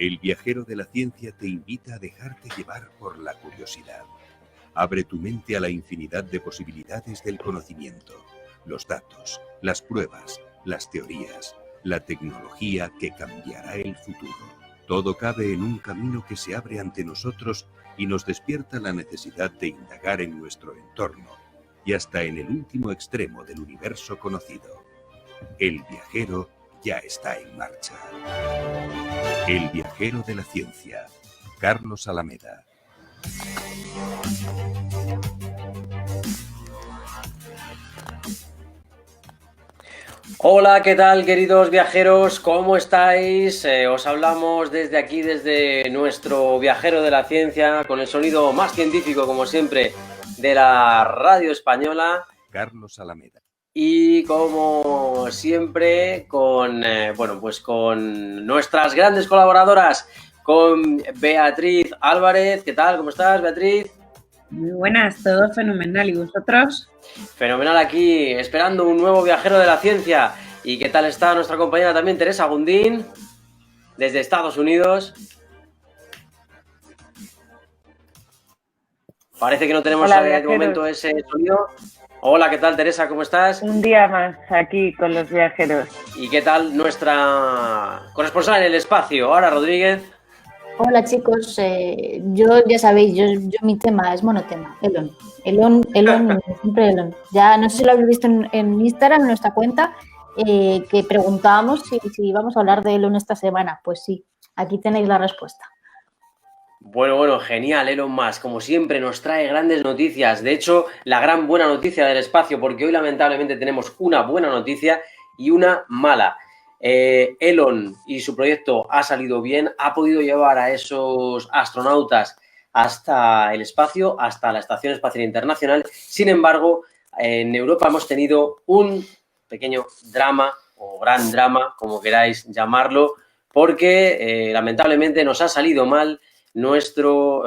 El viajero de la ciencia te invita a dejarte llevar por la curiosidad. Abre tu mente a la infinidad de posibilidades del conocimiento, los datos, las pruebas, las teorías, la tecnología que cambiará el futuro. Todo cabe en un camino que se abre ante nosotros y nos despierta la necesidad de indagar en nuestro entorno y hasta en el último extremo del universo conocido. El viajero ya está en marcha. El viajero de la ciencia, Carlos Alameda. Hola, ¿qué tal, queridos viajeros? ¿Cómo estáis? Os hablamos desde aquí, desde nuestro viajero de la ciencia, con el sonido más científico, como siempre, de la radio española. Carlos Alameda. Y como siempre, con nuestras grandes colaboradoras, con Beatriz Álvarez. ¿Qué tal? ¿Cómo estás, Beatriz? Muy buenas, todo fenomenal. ¿Y vosotros? Fenomenal aquí, esperando un nuevo viajero de la ciencia. ¿Y qué tal está nuestra compañera también, Teresa Gundín, desde Estados Unidos? Parece que no tenemos de momento ese sonido. Hola, ¿qué tal, Teresa? ¿Cómo estás? Un día más aquí con los viajeros. ¿Y qué tal nuestra corresponsal en el espacio, Ara Rodríguez? Hola, chicos. Yo, ya sabéis, yo mi tema es monotema, Elon. Elon, siempre Elon. Ya no sé si lo habéis visto en Instagram, en nuestra cuenta, que preguntábamos si íbamos a hablar de Elon esta semana. Pues sí, aquí tenéis la respuesta. Bueno, genial, Elon Musk, como siempre nos trae grandes noticias. De hecho, la gran buena noticia del espacio, porque hoy lamentablemente tenemos una buena noticia y una mala. Elon y su proyecto ha salido bien, ha podido llevar a esos astronautas hasta el espacio, hasta la Estación Espacial Internacional. Sin embargo, en Europa hemos tenido un pequeño drama, o gran drama, como queráis llamarlo, porque lamentablemente nos ha salido mal nuestro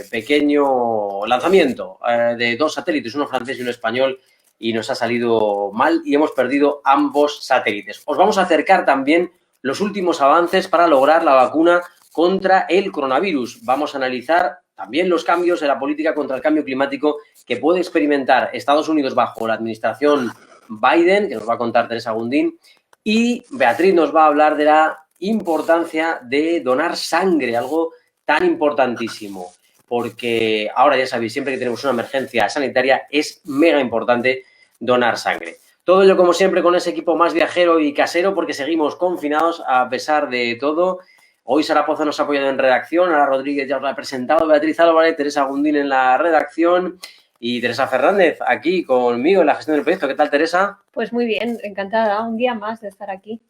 pequeño lanzamiento de 2 satélites, uno francés y uno español, y nos ha salido mal y hemos perdido ambos satélites. Os vamos a acercar también los últimos avances para lograr la vacuna contra el coronavirus. Vamos a analizar también los cambios en la política contra el cambio climático que puede experimentar Estados Unidos bajo la administración Biden, que nos va a contar Teresa Gundín, y Beatriz nos va a hablar de la importancia de donar sangre, algo tan importantísimo, porque ahora ya sabéis, siempre que tenemos una emergencia sanitaria es mega importante donar sangre. Todo ello, como siempre, con ese equipo más viajero y casero, porque seguimos confinados a pesar de todo. Hoy Sara Pozo nos ha apoyado en redacción, Ana Rodríguez ya os la ha presentado, Beatriz Álvarez, Teresa Gundín en la redacción y Teresa Fernández aquí conmigo en la gestión del proyecto. ¿Qué tal, Teresa? Pues muy bien, encantada, un día más de estar aquí.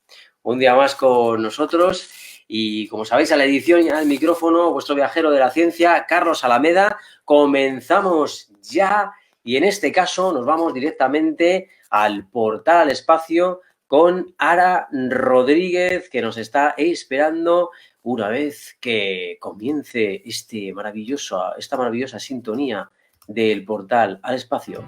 Un día más con nosotros y, como sabéis, a la edición y al micrófono, vuestro viajero de la ciencia, Carlos Alameda. Comenzamos ya y en este caso nos vamos directamente al portal al espacio con Ara Rodríguez, que nos está esperando una vez que comience esta maravillosa sintonía del portal al espacio.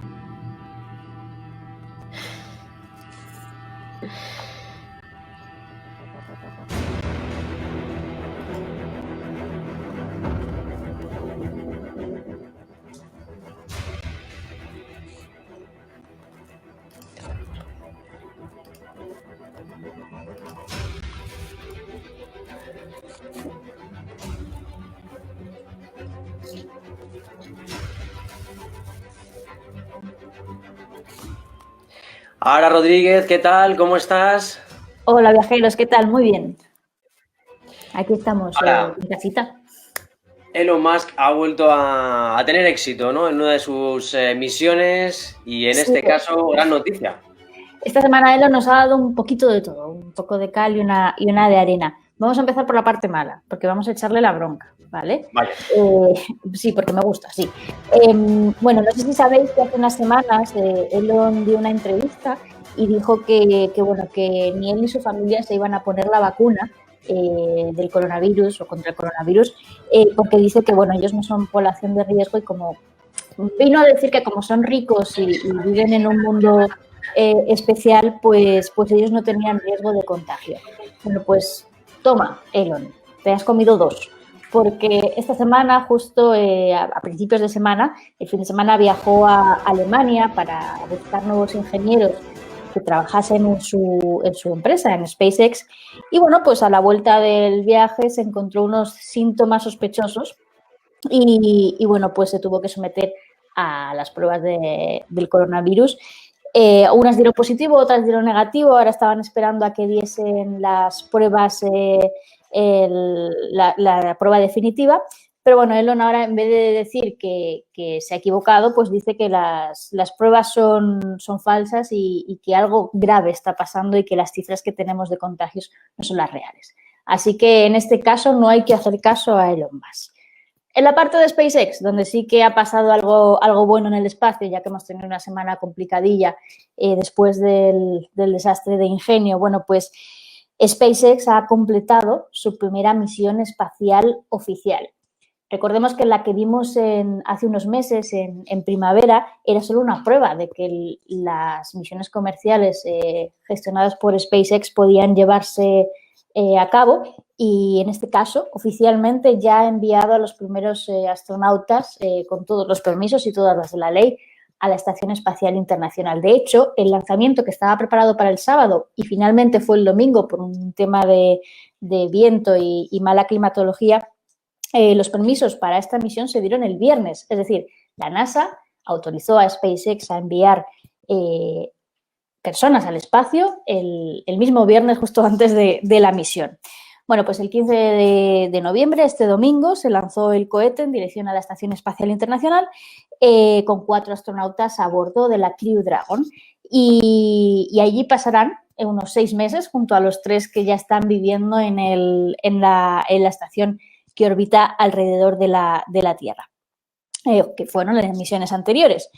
Ara Rodríguez, ¿qué tal? ¿Cómo estás? Hola, viajeros, ¿qué tal? Muy bien. Aquí estamos en casita. Elon Musk ha vuelto a tener éxito, ¿no?, en una de sus misiones y en este caso, gran noticia. Esta semana Elon nos ha dado un poquito de todo, un poco de cal y una de arena. Vamos a empezar por la parte mala, porque vamos a echarle la bronca, ¿vale? Vale. Sí, porque me gusta, sí. Bueno, no sé si sabéis que hace unas semanas Elon dio una entrevista y dijo que ni él ni su familia se iban a poner la vacuna del coronavirus o contra el coronavirus, porque dice que, ellos no son población de riesgo y como vino a decir que como son ricos y viven en un mundo especial, pues ellos no tenían riesgo de contagio. Bueno, pues toma, Elon. te has comido dos. Porque esta semana, justo a principios de semana, el fin de semana viajó a Alemania para buscar nuevos ingenieros que trabajasen en su empresa, en SpaceX. Y bueno, pues a la vuelta del viaje se encontró unos síntomas sospechosos y bueno, pues se tuvo que someter a las pruebas del coronavirus. Unas dieron positivo, otras dieron negativo. Ahora estaban esperando a que diesen las pruebas, la prueba definitiva. Pero bueno, Elon ahora, en vez de decir que se ha equivocado, pues dice que las pruebas son falsas y que algo grave está pasando y que las cifras que tenemos de contagios no son las reales. Así que en este caso no hay que hacer caso a Elon Musk. En la parte de SpaceX, donde sí que ha pasado algo bueno en el espacio, ya que hemos tenido una semana complicadilla después del desastre de Ingenio, bueno, pues SpaceX ha completado su primera misión espacial oficial. Recordemos que la que vimos hace unos meses, en primavera, era solo una prueba de que las misiones comerciales gestionadas por SpaceX podían llevarse a cabo y en este caso oficialmente ya ha enviado a los primeros astronautas con todos los permisos y todas las de la ley a la Estación Espacial Internacional. De hecho, el lanzamiento que estaba preparado para el sábado y finalmente fue el domingo por un tema de viento y mala climatología, los permisos para esta misión se dieron el viernes. Es decir, la NASA autorizó a SpaceX a enviar personas al espacio el mismo viernes justo antes de la misión. Bueno, pues el 15 de noviembre, este domingo, se lanzó el cohete en dirección a la Estación Espacial Internacional con 4 astronautas a bordo de la Crew Dragon y allí pasarán unos 6 meses junto a los 3 que ya están viviendo en la estación que orbita alrededor de la Tierra, que fueron las misiones anteriores.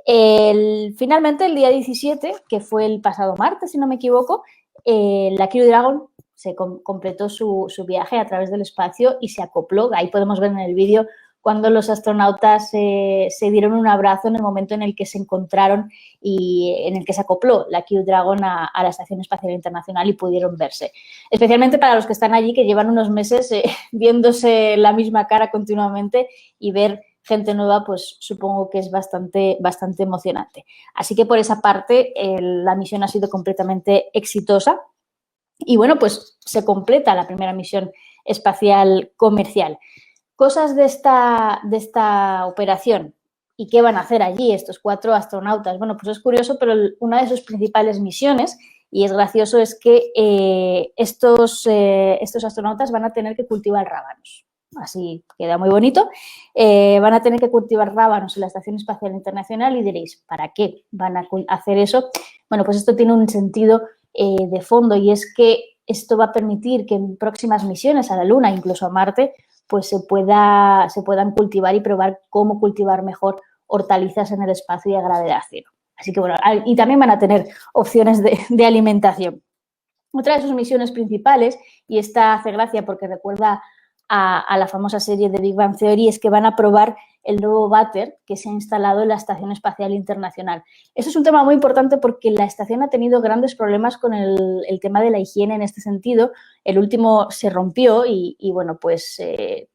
Finalmente, el día 17, que fue el pasado martes, si no me equivoco, la Crew Dragon se completó su viaje a través del espacio y se acopló. Ahí podemos ver en el vídeo cuando los astronautas se dieron un abrazo en el momento en el que se encontraron y en el que se acopló la Crew Dragon a la Estación Espacial Internacional y pudieron verse. Especialmente para los que están allí, que llevan unos meses viéndose la misma cara continuamente y ver gente nueva, pues supongo que es bastante emocionante. Así que por esa parte la misión ha sido completamente exitosa y bueno, pues se completa la primera misión espacial comercial. Cosas de esta operación y qué van a hacer allí estos 4 astronautas. Bueno, pues es curioso, pero una de sus principales misiones, y es gracioso, es que estos astronautas van a tener que cultivar rábanos. Así queda muy bonito. Van a tener que cultivar rábanos en la Estación Espacial Internacional y diréis, ¿para qué van a hacer eso? Bueno, pues esto tiene un sentido de fondo y es que esto va a permitir que en próximas misiones a la Luna, incluso a Marte, pues se puedan cultivar y probar cómo cultivar mejor hortalizas en el espacio y a gravedad cero. Así que bueno, y también van a tener opciones de alimentación. Otra de sus misiones principales, y esta hace gracia porque recuerda a la famosa serie de Big Bang Theory, es que van a probar el nuevo váter que se ha instalado en la Estación Espacial Internacional. Eso es un tema muy importante porque la estación ha tenido grandes problemas con el tema de la higiene en este sentido. El último se rompió y bueno, pues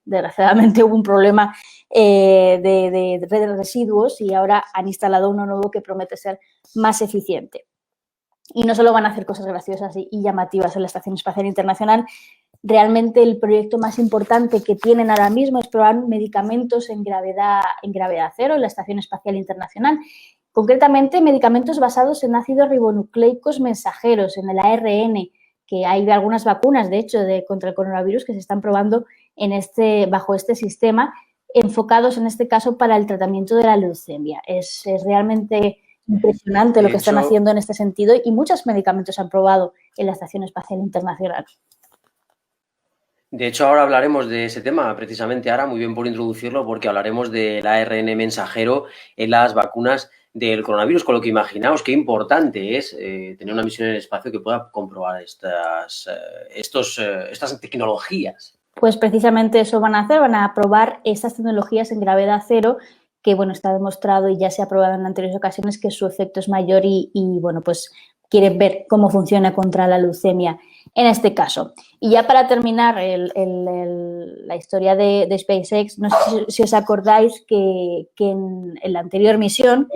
desgraciadamente hubo un problema de red de residuos y ahora han instalado uno nuevo que promete ser más eficiente. Y no solo van a hacer cosas graciosas y llamativas en la Estación Espacial Internacional, realmente el proyecto más importante que tienen ahora mismo es probar medicamentos en gravedad cero en la Estación Espacial Internacional. Concretamente, medicamentos basados en ácidos ribonucleicos mensajeros, en el ARN, que hay algunas vacunas, de hecho, contra el coronavirus que se están probando bajo este sistema, enfocados en este caso para el tratamiento de la leucemia. Es realmente impresionante lo que están haciendo en este sentido y muchos medicamentos se han probado en la Estación Espacial Internacional. De hecho, ahora hablaremos de ese tema, precisamente ahora, muy bien por introducirlo, porque hablaremos del ARN mensajero en las vacunas del coronavirus, con lo que imaginaos qué importante es tener una misión en el espacio que pueda comprobar estas tecnologías. Pues precisamente eso van a hacer, van a probar estas tecnologías en gravedad cero, que bueno, está demostrado y ya se ha probado en anteriores ocasiones que su efecto es mayor y bueno, pues quieren ver cómo funciona contra la leucemia. en este caso. Y ya para terminar la historia de SpaceX, no sé si os acordáis que en la anterior misión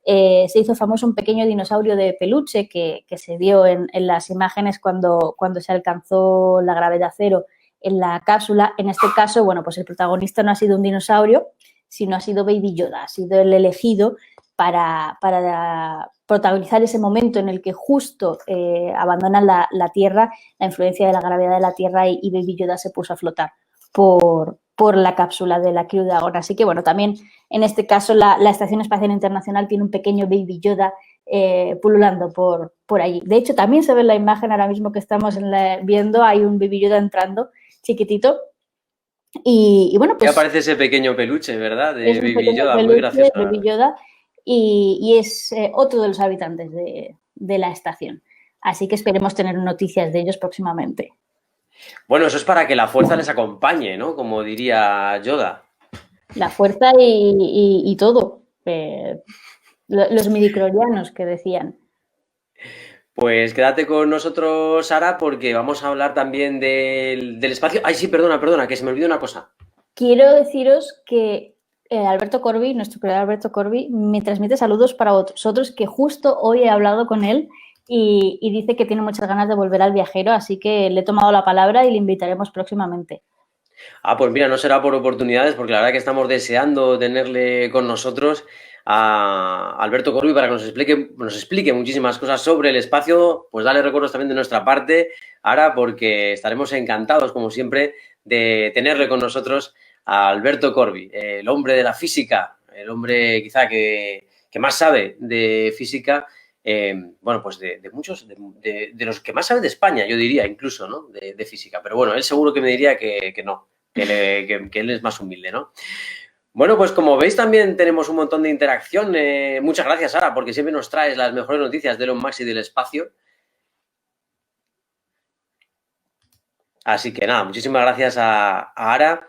se hizo famoso un pequeño dinosaurio de peluche que se vio en las imágenes cuando se alcanzó la gravedad cero en la cápsula. En este caso, bueno, pues el protagonista no ha sido un dinosaurio, sino ha sido Baby Yoda, ha sido el elegido para protagonizar ese momento en el que justo abandonan la Tierra, la influencia de la gravedad de la Tierra y Baby Yoda se puso a flotar por la cápsula de la Crew Dragon. Así que, bueno, también en este caso la Estación Espacial Internacional tiene un pequeño Baby Yoda pululando por allí. De hecho, también se ve en la imagen ahora mismo que estamos viendo, hay un Baby Yoda entrando, chiquitito. Y bueno, pues... Ya aparece ese pequeño peluche, ¿verdad? De es un Baby Yoda, peluche, muy gracioso. Baby Yoda, y es otro de los habitantes de la estación. Así que esperemos tener noticias de ellos próximamente. Bueno, eso es para que la fuerza les acompañe, ¿no? Como diría Yoda. La fuerza y todo. Los midichlorianos que decían. Pues quédate con nosotros, Sara, porque vamos a hablar también del espacio. Ay, sí, perdona, que se me olvidó una cosa. Quiero deciros que Alberto Corby, nuestro creador Alberto Corby, me transmite saludos para vosotros, que justo hoy he hablado con él y dice que tiene muchas ganas de volver al viajero, así que le he tomado la palabra y le invitaremos próximamente. Ah, pues mira, no será por oportunidades, porque la verdad que estamos deseando tenerle con nosotros a Alberto Corby para que nos explique muchísimas cosas sobre el espacio. Pues dale recuerdos también de nuestra parte, Ara, porque estaremos encantados, como siempre, de tenerle con nosotros a Alberto Corby, el hombre de la física, el hombre quizá que más sabe de física. Bueno, pues de muchos, de los que más saben de España, yo diría, incluso, ¿no? De física. Pero bueno, él seguro que me diría que no, que él es más humilde, ¿no? Bueno, pues como veis también tenemos un montón de interacción. Muchas gracias, Sara, porque siempre nos traes las mejores noticias de Elon Musk y del espacio. Así que nada, muchísimas gracias a Ara.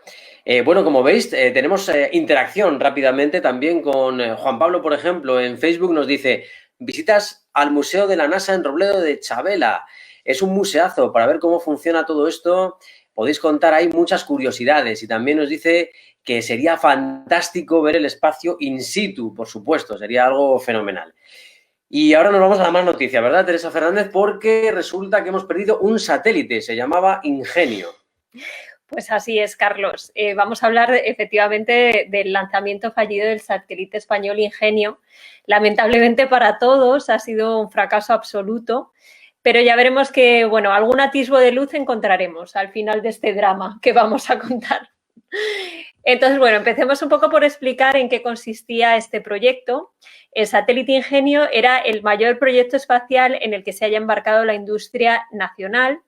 Bueno, como veis, tenemos interacción rápidamente también con Juan Pablo, por ejemplo, en Facebook nos dice: visitas al Museo de la NASA en Robledo de Chabela. Es un museazo para ver cómo funciona todo esto. Podéis contar ahí muchas curiosidades. Y también nos dice que sería fantástico ver el espacio in situ, por supuesto. Sería algo fenomenal. Y ahora nos vamos a la más noticia, ¿verdad, Teresa Fernández? Porque resulta que hemos perdido un satélite. Se llamaba Ingenio. Pues así es, Carlos. Vamos a hablar efectivamente del lanzamiento fallido del satélite español Ingenio. Lamentablemente para todos ha sido un fracaso absoluto, pero ya veremos que, bueno, algún atisbo de luz encontraremos al final de este drama que vamos a contar. Entonces, bueno, empecemos un poco por explicar en qué consistía este proyecto. El satélite Ingenio era el mayor proyecto espacial en el que se haya embarcado la industria nacional.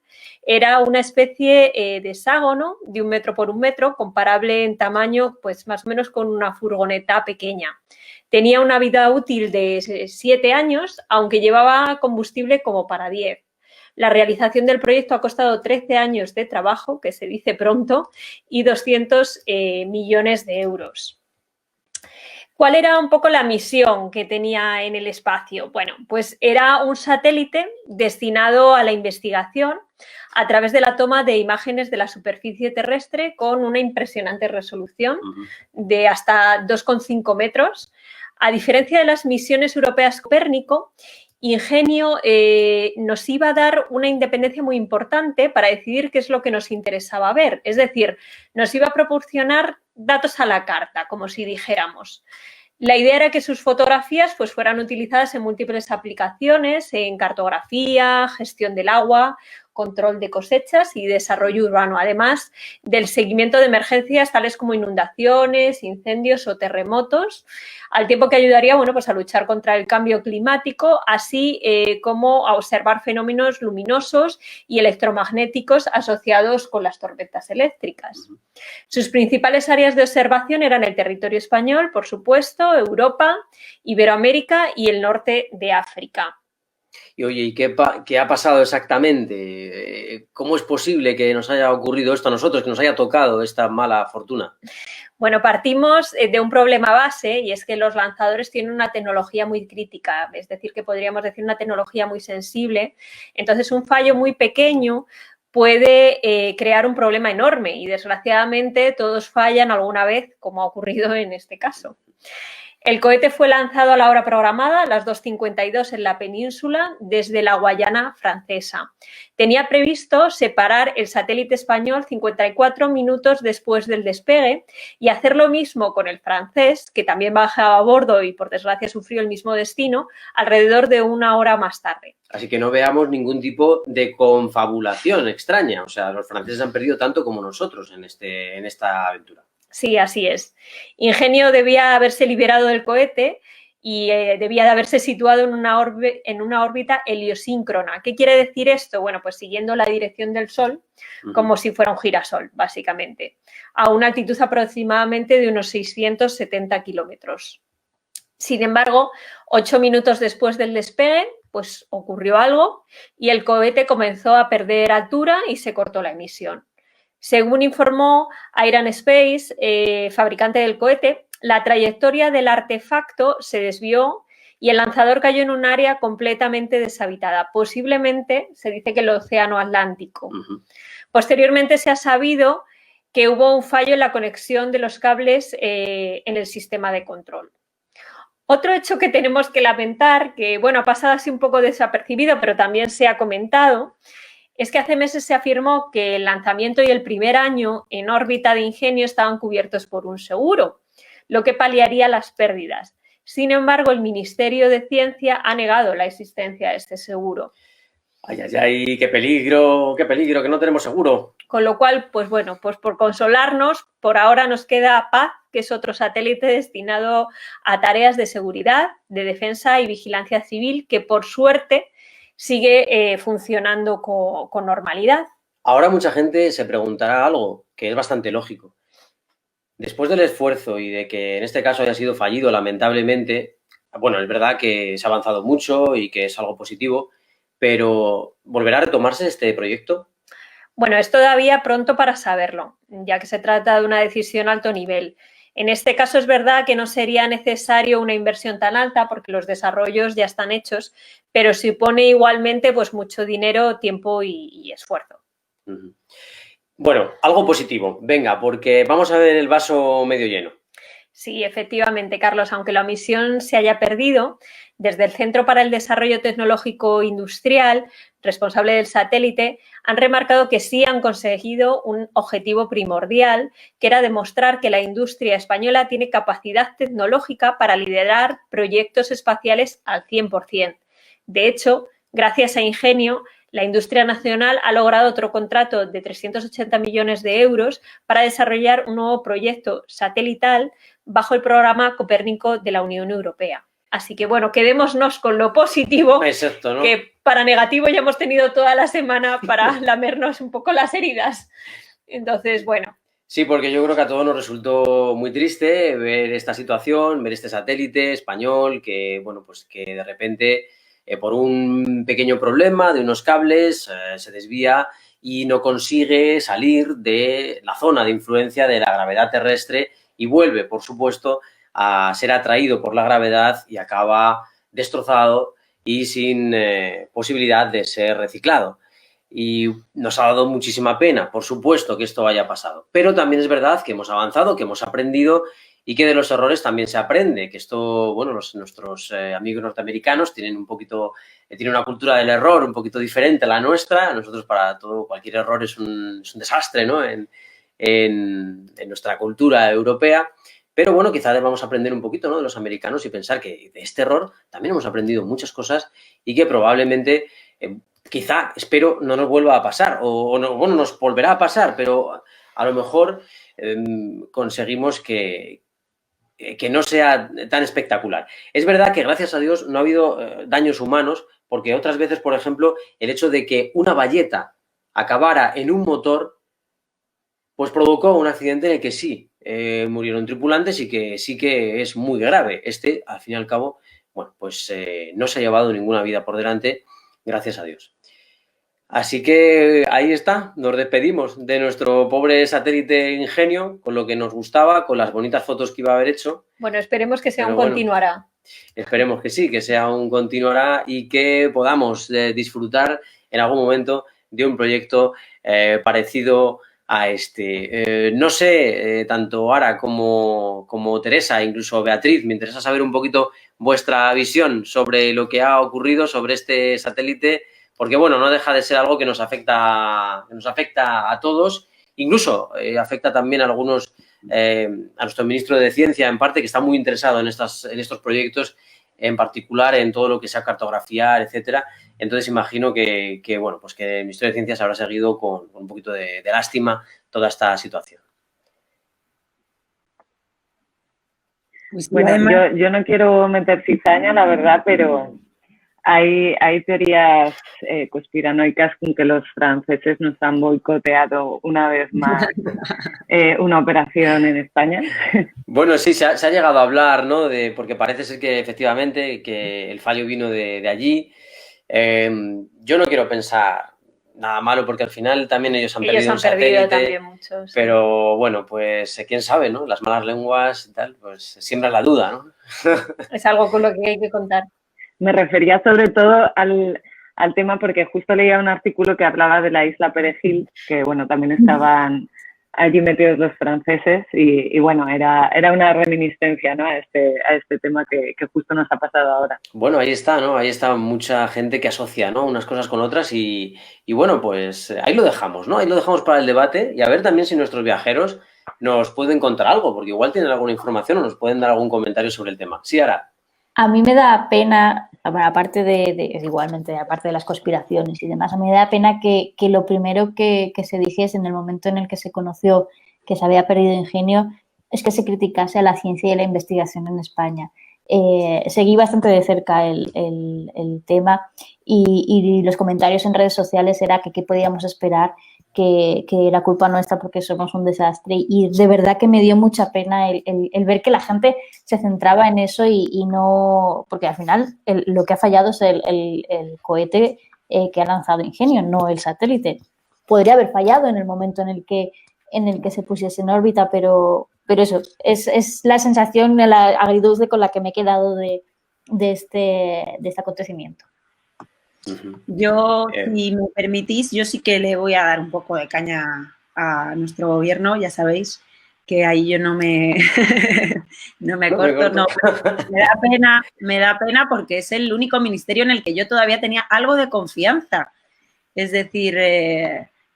Era una especie de hexágono de 1 metro por 1 metro, comparable en tamaño, pues más o menos con una furgoneta pequeña. Tenía una vida útil de 7 años, aunque llevaba combustible como para 10. La realización del proyecto ha costado 13 años de trabajo, que se dice pronto, y 200 millones de euros. ¿Cuál era un poco la misión que tenía en el espacio? Bueno, pues era un satélite destinado a la investigación a través de la toma de imágenes de la superficie terrestre con una impresionante resolución de hasta 2,5 metros. A diferencia de las misiones europeas Copérnico, Ingenio nos iba a dar una independencia muy importante para decidir qué es lo que nos interesaba ver. Es decir, nos iba a proporcionar datos a la carta, como si dijéramos. La idea era que sus fotografías pues, fueran utilizadas en múltiples aplicaciones, en cartografía, gestión del agua, control de cosechas y desarrollo urbano, además del seguimiento de emergencias tales como inundaciones, incendios o terremotos, al tiempo que ayudaría, bueno, pues a luchar contra el cambio climático, así como a observar fenómenos luminosos y electromagnéticos asociados con las tormentas eléctricas. Sus principales áreas de observación eran el territorio español, por supuesto, Europa, Iberoamérica y el norte de África. Y oye, ¿y qué ha pasado exactamente? ¿Cómo es posible que nos haya ocurrido esto a nosotros, que nos haya tocado esta mala fortuna? Bueno, partimos de un problema base y es que los lanzadores tienen una tecnología muy crítica, es decir, que podríamos decir una tecnología muy sensible. Entonces, un fallo muy pequeño puede crear un problema enorme y, desgraciadamente, todos fallan alguna vez, como ha ocurrido en este caso. El cohete fue lanzado a la hora programada, a las 2:52 en la península, desde la Guayana Francesa. Tenía previsto separar el satélite español 54 minutos después del despegue y hacer lo mismo con el francés, que también bajaba a bordo y, por desgracia, sufrió el mismo destino, alrededor de 1 hora más tarde. Así que no veamos ningún tipo de confabulación extraña. O sea, los franceses han perdido tanto como nosotros en esta aventura. Sí, así es. Ingenio debía haberse liberado del cohete y debía de haberse situado en una órbita heliosíncrona. ¿Qué quiere decir esto? Bueno, pues siguiendo la dirección del Sol, como si fuera un girasol, básicamente, a una altitud aproximadamente de unos 670 kilómetros. Sin embargo, 8 minutos después del despegue, pues ocurrió algo y el cohete comenzó a perder altura y se cortó la emisión. Según informó Arianespace, fabricante del cohete, la trayectoria del artefacto se desvió y el lanzador cayó en un área completamente deshabitada. Posiblemente se dice que el Océano Atlántico. Posteriormente se ha sabido que hubo un fallo en la conexión de los cables en el sistema de control. Otro hecho que tenemos que lamentar, que bueno, ha pasado así un poco desapercibido, pero también se ha comentado, es que hace meses se afirmó que el lanzamiento y el primer año en órbita de Ingenio estaban cubiertos por un seguro, lo que paliaría las pérdidas. Sin embargo, el Ministerio de Ciencia ha negado la existencia de este seguro. Ay, ay, ay, qué peligro, que no tenemos seguro. Con lo cual, pues bueno, pues por consolarnos, por ahora nos queda PAZ, que es otro satélite destinado a tareas de seguridad, de defensa y vigilancia civil, que por suerte sigue funcionando con normalidad. Ahora mucha gente se preguntará algo que es bastante lógico. Después del esfuerzo y de que en este caso haya sido fallido, lamentablemente, bueno, es verdad que se ha avanzado mucho y que es algo positivo, pero ¿volverá a retomarse este proyecto? Bueno, es todavía pronto para saberlo, ya que se trata de una decisión a alto nivel. En este caso es verdad que no sería necesario una inversión tan alta porque los desarrollos ya están hechos, pero supone igualmente pues mucho dinero, tiempo y esfuerzo. Bueno, algo positivo, venga, porque vamos a ver el vaso medio lleno. Sí, efectivamente, Carlos, aunque la misión se haya perdido, desde el Centro para el Desarrollo Tecnológico Industrial, responsable del satélite, han remarcado que sí han conseguido un objetivo primordial, que era demostrar que la industria española tiene capacidad tecnológica para liderar proyectos espaciales al 100%. De hecho, gracias a Ingenio, la industria nacional ha logrado otro contrato de 380 millones de euros para desarrollar un nuevo proyecto satelital bajo el programa Copérnico de la Unión Europea. Así que, bueno, quedémonos con lo positivo, exacto, ¿no? Que para negativo ya hemos tenido toda la semana para lamernos un poco las heridas. Entonces, bueno. Sí, porque yo creo que a todos nos resultó muy triste ver esta situación, ver este satélite español que, bueno, pues que de repente por un pequeño problema de unos cables se desvía y no consigue salir de la zona de influencia de la gravedad terrestre y vuelve, por supuesto, a ser atraído por la gravedad y acaba destrozado y sin posibilidad de ser reciclado. Y nos ha dado muchísima pena, por supuesto, que esto haya pasado. Pero también es verdad que hemos avanzado, que hemos aprendido y que de los errores también se aprende, que esto, bueno, nuestros amigos norteamericanos tienen tienen una cultura del error un poquito diferente a la nuestra. Nosotros para todo, cualquier error es un desastre, ¿no? En nuestra cultura europea. Pero bueno, quizá debamos aprender un poquito, ¿no?, de los americanos y pensar que de este error también hemos aprendido muchas cosas y que probablemente, quizá, espero, no nos vuelva a pasar o no, bueno, nos volverá a pasar, pero a lo mejor conseguimos que no sea tan espectacular. Es verdad que, gracias a Dios, no ha habido daños humanos porque otras veces, por ejemplo, el hecho de que una bayeta acabara en un motor, pues provocó un accidente en el que sí murieron tripulantes y que sí que es muy grave. Al fin y al cabo, bueno, pues no se ha llevado ninguna vida por delante, gracias a Dios. Así que ahí está, nos despedimos de nuestro pobre satélite Ingenio, con lo que nos gustaba, con las bonitas fotos que iba a haber hecho. Bueno, esperemos que sea Pero un bueno, continuará. Esperemos que sí, que sea un continuará y que podamos disfrutar en algún momento de un proyecto parecido a este. No sé, tanto Ara como Teresa, incluso Beatriz, me interesa saber un poquito vuestra visión sobre lo que ha ocurrido, sobre este satélite, porque bueno, no deja de ser algo que nos afecta a todos, incluso afecta también a algunos, a nuestro ministro de Ciencia en parte, que está muy interesado en estos proyectos, en particular en todo lo que sea cartografiar, etcétera. Entonces imagino que bueno, pues que el Ministerio de Ciencia se habrá seguido con un poquito de lástima toda esta situación. Pues Bueno, además, yo no quiero meter cizaña, la verdad, pero hay teorías conspiranoicas con que los franceses nos han boicoteado una vez más una operación en España. Bueno, sí, se ha llegado a hablar, ¿no? Porque parece ser que efectivamente que el fallo vino de allí. Yo no quiero pensar nada malo porque al final también ellos han perdido un satélite, también muchos. pero bueno, pues quién sabe, ¿no? Las malas lenguas y tal, pues siembran la duda, ¿no? Es algo con lo que hay que contar. Me refería sobre todo al tema porque justo leía un artículo que hablaba de la isla Perejil, que bueno, también estaban allí metidos los franceses y bueno, era una reminiscencia, ¿no? a este tema que justo nos ha pasado ahora. Bueno, ahí está, ¿no? Ahí está mucha gente que asocia, ¿no? Unas cosas con otras y bueno, pues ahí lo dejamos, ¿no? Ahí lo dejamos para el debate y a ver también si nuestros viajeros nos pueden contar algo, porque igual tienen alguna información o nos pueden dar algún comentario sobre el tema. Sí, Ara. A mí me da pena, bueno, aparte igualmente, aparte de las conspiraciones y demás, a mí me da pena que lo primero que se dijese en el momento en el que se conoció que se había perdido Ingenio es que se criticase a la ciencia y la investigación en España. Seguí bastante de cerca el tema y los comentarios en redes sociales era que qué podíamos esperar, que era culpa nuestra porque somos un desastre y de verdad que me dio mucha pena el ver que la gente se centraba en eso y no, porque al final lo que ha fallado es el cohete que ha lanzado Ingenio, no el satélite. Podría haber fallado en el momento en el que se pusiese en órbita, pero eso, es la sensación, la agridulce con la que me he quedado de este acontecimiento. yo, si me permitís, yo sí que le voy a dar un poco de caña a nuestro gobierno, ya sabéis que ahí yo no me corto, no, me da pena porque es el único ministerio en el que yo todavía tenía algo de confianza. Es decir,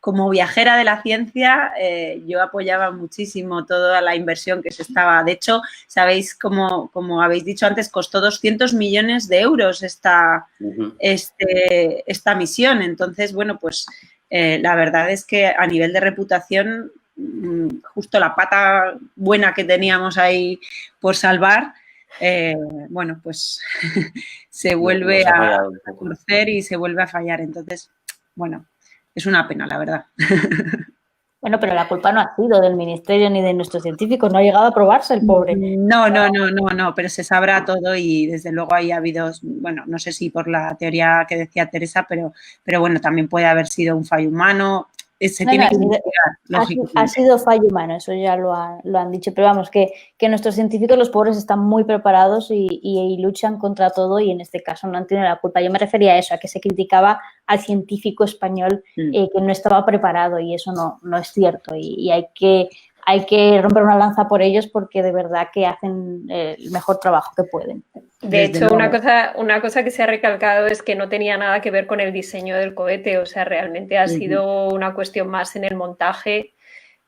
como viajera de la ciencia, yo apoyaba muchísimo toda la inversión que se estaba. De hecho, sabéis, como habéis dicho antes, costó 200 millones de euros esta misión. Entonces, bueno, pues la verdad es que a nivel de reputación, justo la pata buena que teníamos ahí por salvar, bueno, pues se vuelve a torcer y se vuelve a fallar. Entonces, bueno, es una pena, la verdad. Bueno, pero la culpa no ha sido del ministerio ni de nuestros científicos, no ha llegado a probarse el pobre. No, pero se sabrá todo y desde luego ahí ha habido, bueno, no sé si por la teoría que decía Teresa, pero bueno, también puede haber sido un fallo humano. Tiene que investigar, ha sido fallo humano, eso ya lo han dicho, pero vamos, que nuestros científicos, los pobres, están muy preparados y luchan contra todo y en este caso no han tenido la culpa. Yo me refería a eso, a que se criticaba al científico español que no estaba preparado y eso no es cierto y hay que romper una lanza por ellos porque de verdad que hacen el mejor trabajo que pueden. De hecho, una cosa que se ha recalcado es que no tenía nada que ver con el diseño del cohete, o sea, realmente ha sido una cuestión más en el montaje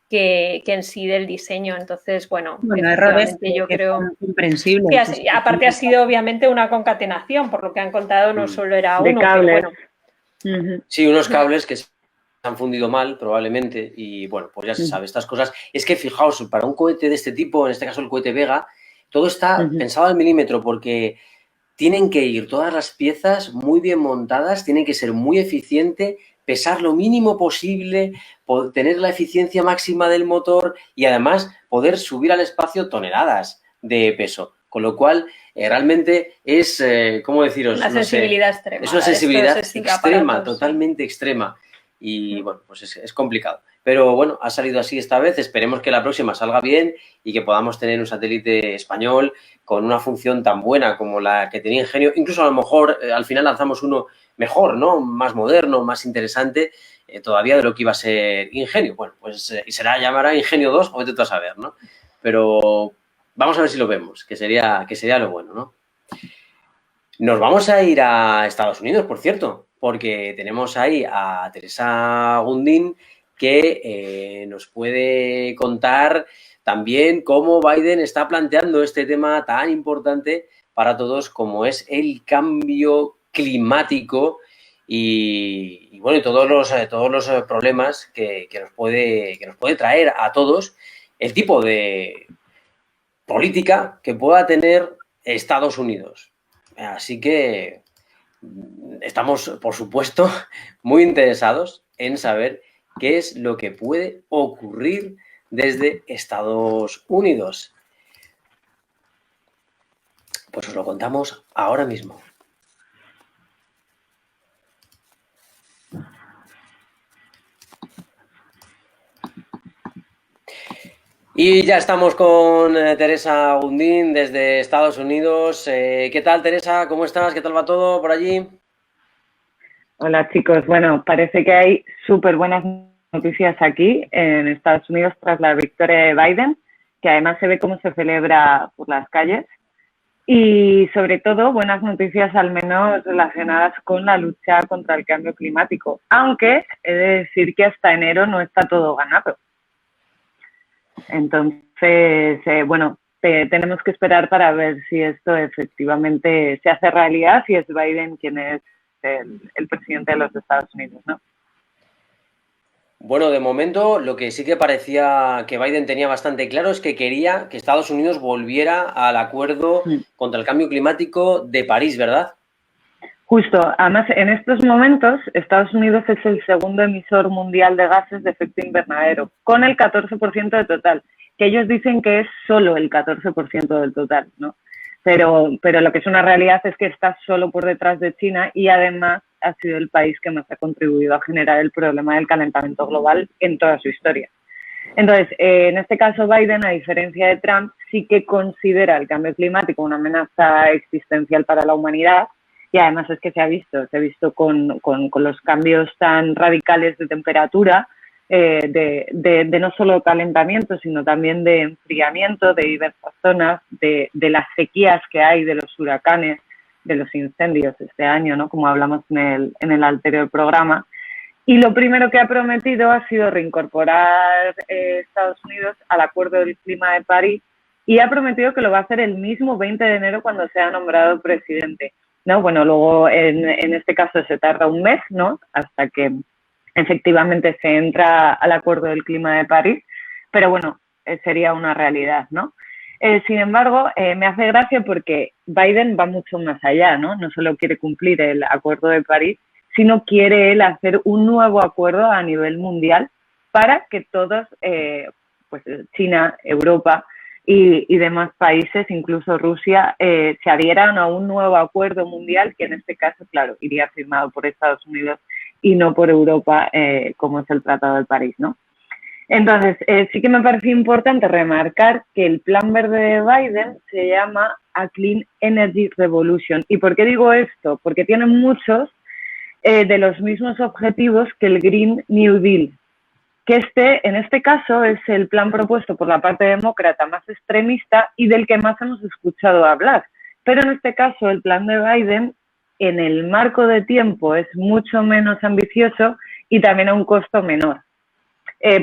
que en sí del diseño. Entonces, bueno errores yo creo comprensibles. Sí, aparte ha sido obviamente una concatenación, por lo que han contado, no solo era uno, pero bueno. Sí, unos cables que se han fundido mal, probablemente, y bueno, pues ya se sabe, estas cosas. Es que fijaos, para un cohete de este tipo, en este caso el cohete Vega, todo está pensado al milímetro porque tienen que ir todas las piezas muy bien montadas, tienen que ser muy eficiente, pesar lo mínimo posible, tener la eficiencia máxima del motor y además poder subir al espacio toneladas de peso. Con lo cual, realmente es, ¿cómo deciros? Una sensibilidad extrema. Es una sensibilidad extrema, totalmente extrema. Y bueno, pues es complicado. Pero bueno, ha salido así esta vez. Esperemos que la próxima salga bien y que podamos tener un satélite español con una función tan buena como la que tenía Ingenio. Incluso a lo mejor al final lanzamos uno mejor, ¿no? Más moderno, más interesante todavía de lo que iba a ser Ingenio. Bueno, pues y llamará Ingenio 2 o vete tú a saber, ¿no? Pero vamos a ver si lo vemos, que sería lo bueno, ¿no? Nos vamos a ir a Estados Unidos, por cierto, porque tenemos ahí a Teresa Gundín que nos puede contar también cómo Biden está planteando este tema tan importante para todos como es el cambio climático y bueno, y todos los problemas que nos puede traer a todos el tipo de política que pueda tener Estados Unidos. Así que estamos, por supuesto, muy interesados en saber qué es lo que puede ocurrir desde Estados Unidos. Pues os lo contamos ahora mismo. Y ya estamos con Teresa Gundín desde Estados Unidos. ¿Qué tal, Teresa? ¿Cómo estás? ¿Qué tal va todo por allí? Hola, chicos. Bueno, parece que hay súper buenas noticias aquí en Estados Unidos tras la victoria de Biden, que además se ve cómo se celebra por las calles. Y sobre todo, buenas noticias al menos relacionadas con la lucha contra el cambio climático. Aunque he de decir que hasta enero no está todo ganado. Entonces, bueno, tenemos que esperar para ver si esto efectivamente se hace realidad, si es Biden quien es el presidente de los Estados Unidos, ¿no? Bueno, de momento lo que sí que parecía que Biden tenía bastante claro es que quería que Estados Unidos volviera al acuerdo contra el cambio climático de París, ¿verdad? Justo. Además, en estos momentos, Estados Unidos es el segundo emisor mundial de gases de efecto invernadero, con el 14% del total, que ellos dicen que es solo el 14% del total, ¿no? Pero lo que es una realidad es que está solo por detrás de China y además ha sido el país que más ha contribuido a generar el problema del calentamiento global en toda su historia. Entonces, en este caso Biden, a diferencia de Trump, sí que considera el cambio climático una amenaza existencial para la humanidad y además es que se ha visto con los cambios tan radicales de temperatura, de no solo calentamiento, sino también de enfriamiento de diversas zonas, de las sequías que hay, de los huracanes, de los incendios este año, ¿no? Como hablamos en el anterior programa. Y lo primero que ha prometido ha sido reincorporar Estados Unidos al Acuerdo del Clima de París y ha prometido que lo va a hacer el mismo 20 de enero cuando sea nombrado presidente, ¿no? Bueno, luego en este caso se tarda un mes, ¿no? Hasta que efectivamente se entra al Acuerdo del Clima de París, pero bueno, sería una realidad, ¿no? Sin embargo, me hace gracia porque Biden va mucho más allá, ¿no? No solo quiere cumplir el Acuerdo de París, sino quiere él hacer un nuevo acuerdo a nivel mundial para que todos, pues China, Europa y demás países, incluso Rusia, se adhieran a un nuevo acuerdo mundial que en este caso, claro, iría firmado por Estados Unidos y no por Europa, como es el Tratado de París, ¿no? Entonces, sí que me parece importante remarcar que el plan verde de Biden se llama A Clean Energy Revolution. ¿Y por qué digo esto? Porque tiene muchos de los mismos objetivos que el Green New Deal, que en este caso es el plan propuesto por la parte demócrata más extremista y del que más hemos escuchado hablar. Pero en este caso el plan de Biden en el marco de tiempo es mucho menos ambicioso y también a un costo menor.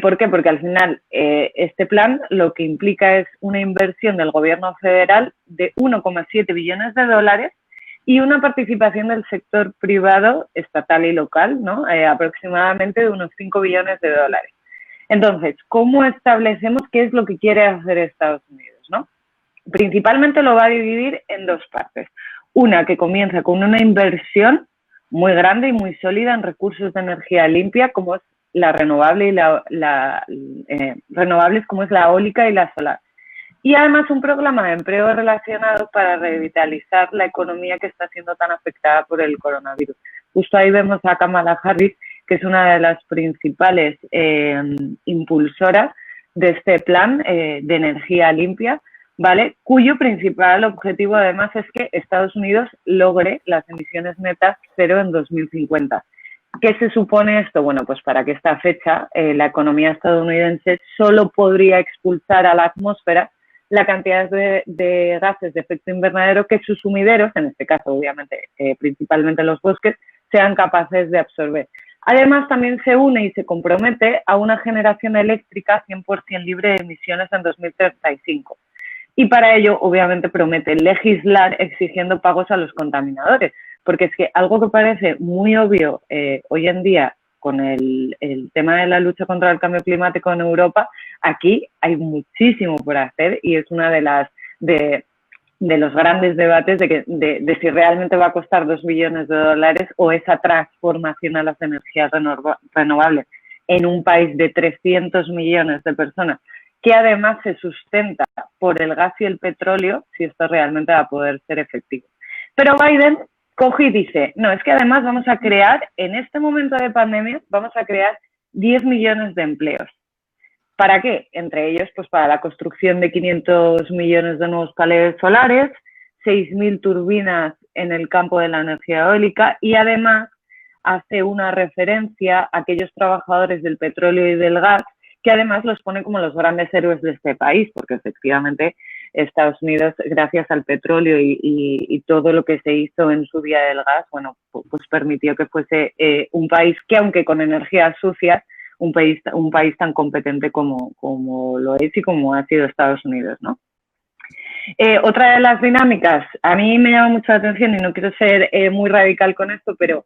¿Por qué? Porque al final este plan lo que implica es una inversión del gobierno federal de 1,7 billones de dólares y una participación del sector privado, estatal y local, ¿no? Aproximadamente de unos 5 billones de dólares. Entonces, ¿cómo establecemos qué es lo que quiere hacer Estados Unidos, ¿no? Principalmente lo va a dividir en dos partes. Una que comienza con una inversión muy grande y muy sólida en recursos de energía limpia, como es la renovable y renovables como es la eólica y la solar. y además un programa de empleo relacionado para revitalizar la economía que está siendo tan afectada por el coronavirus. Justo ahí vemos a Kamala Harris, que es una de las principales impulsoras de este plan de energía limpia, ¿vale? Cuyo principal objetivo además es que Estados Unidos logre las emisiones netas cero en 2050. ¿Qué se supone esto? Bueno, pues para que esta fecha la economía estadounidense solo podría expulsar a la atmósfera la cantidad de gases de efecto invernadero que sus sumideros, en este caso obviamente principalmente los bosques, sean capaces de absorber. Además, también se une y se compromete a una generación eléctrica 100% libre de emisiones en 2035. Y para ello, obviamente, promete legislar exigiendo pagos a los contaminadores. Porque es que algo que parece muy obvio hoy en día con el tema de la lucha contra el cambio climático en Europa, aquí hay muchísimo por hacer y es una de los grandes debates de si realmente va a costar 2 billones de dólares o esa transformación a las energías renovables en un país de 300 millones de personas, que además se sustenta por el gas y el petróleo, si esto realmente va a poder ser efectivo. Pero Biden coge y dice, no, es que además vamos a crear, en este momento de pandemia, vamos a crear 10 millones de empleos. ¿Para qué? Entre ellos, pues para la construcción de 500 millones de nuevos paneles solares, 6.000 turbinas en el campo de la energía eólica y además hace una referencia a aquellos trabajadores del petróleo y del gas que además los pone como los grandes héroes de este país, porque efectivamente Estados Unidos, gracias al petróleo y todo lo que se hizo en su día del gas, bueno, pues permitió que fuese un país que, aunque con energías sucias, un país tan competente como lo es y como ha sido Estados Unidos, ¿no? Otra de las dinámicas, a mí me llama mucho la atención y no quiero ser muy radical con esto, pero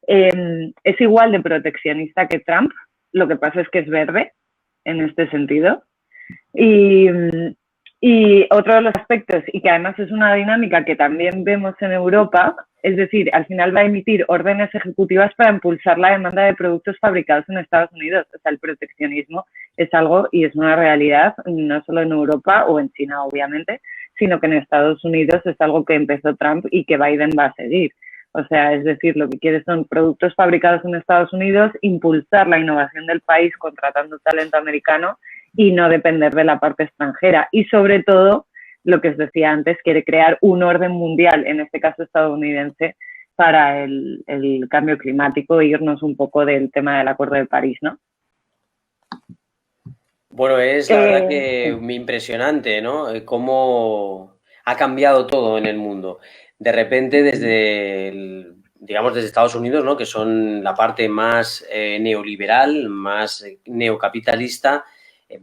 es igual de proteccionista que Trump, lo que pasa es que es verde en este sentido. Y otro de los aspectos, y que además es una dinámica que también vemos en Europa, es decir, al final va a emitir órdenes ejecutivas para impulsar la demanda de productos fabricados en Estados Unidos. O sea, el proteccionismo es algo y es una realidad, no solo en Europa o en China, obviamente, sino que en Estados Unidos es algo que empezó Trump y que Biden va a seguir. O sea, es decir, lo que quiere son productos fabricados en Estados Unidos, impulsar la innovación del país contratando talento americano y no depender de la parte extranjera. Y sobre todo, lo que os decía antes, quiere crear un orden mundial, en este caso estadounidense, para el cambio climático e irnos un poco del tema del Acuerdo de París, ¿no? Bueno, es la verdad que impresionante, ¿no? Cómo ha cambiado todo en el mundo. De repente, desde Estados Unidos, ¿no? Que son la parte más neoliberal, más neocapitalista,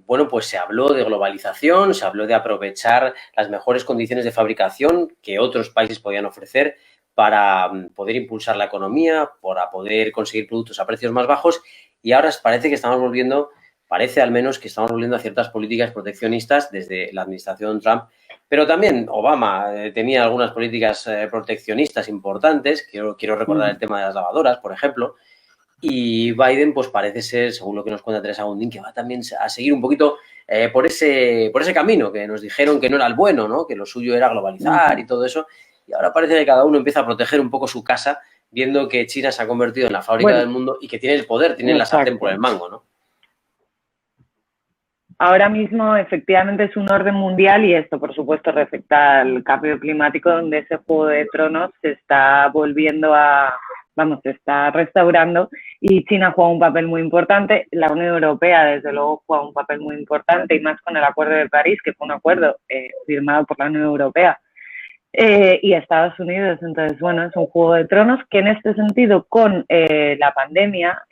bueno, pues se habló de globalización, se habló de aprovechar las mejores condiciones de fabricación que otros países podían ofrecer para poder impulsar la economía, para poder conseguir productos a precios más bajos, y ahora parece al menos que estamos volviendo a ciertas políticas proteccionistas desde la administración Trump, pero también Obama tenía algunas políticas proteccionistas importantes, quiero recordar el tema de las lavadoras, por ejemplo, y Biden, pues parece ser, según lo que nos cuenta Teresa Gundín, que va también a seguir un poquito por ese camino que nos dijeron que no era el bueno, ¿no? Que lo suyo era globalizar y todo eso. Y ahora parece que cada uno empieza a proteger un poco su casa, viendo que China se ha convertido en la fábrica del mundo y que tiene el poder, tiene la sartén por el mango, ¿no? Ahora mismo, efectivamente, es un orden mundial y esto, por supuesto, respecta al cambio climático, donde ese Juego de Tronos se está volviendo se está restaurando y China juega un papel muy importante. La Unión Europea, desde luego, juega un papel muy importante y más con el Acuerdo de París, que fue un acuerdo firmado por la Unión Europea y Estados Unidos. Entonces, bueno, es un Juego de Tronos que en este sentido, con la pandemia,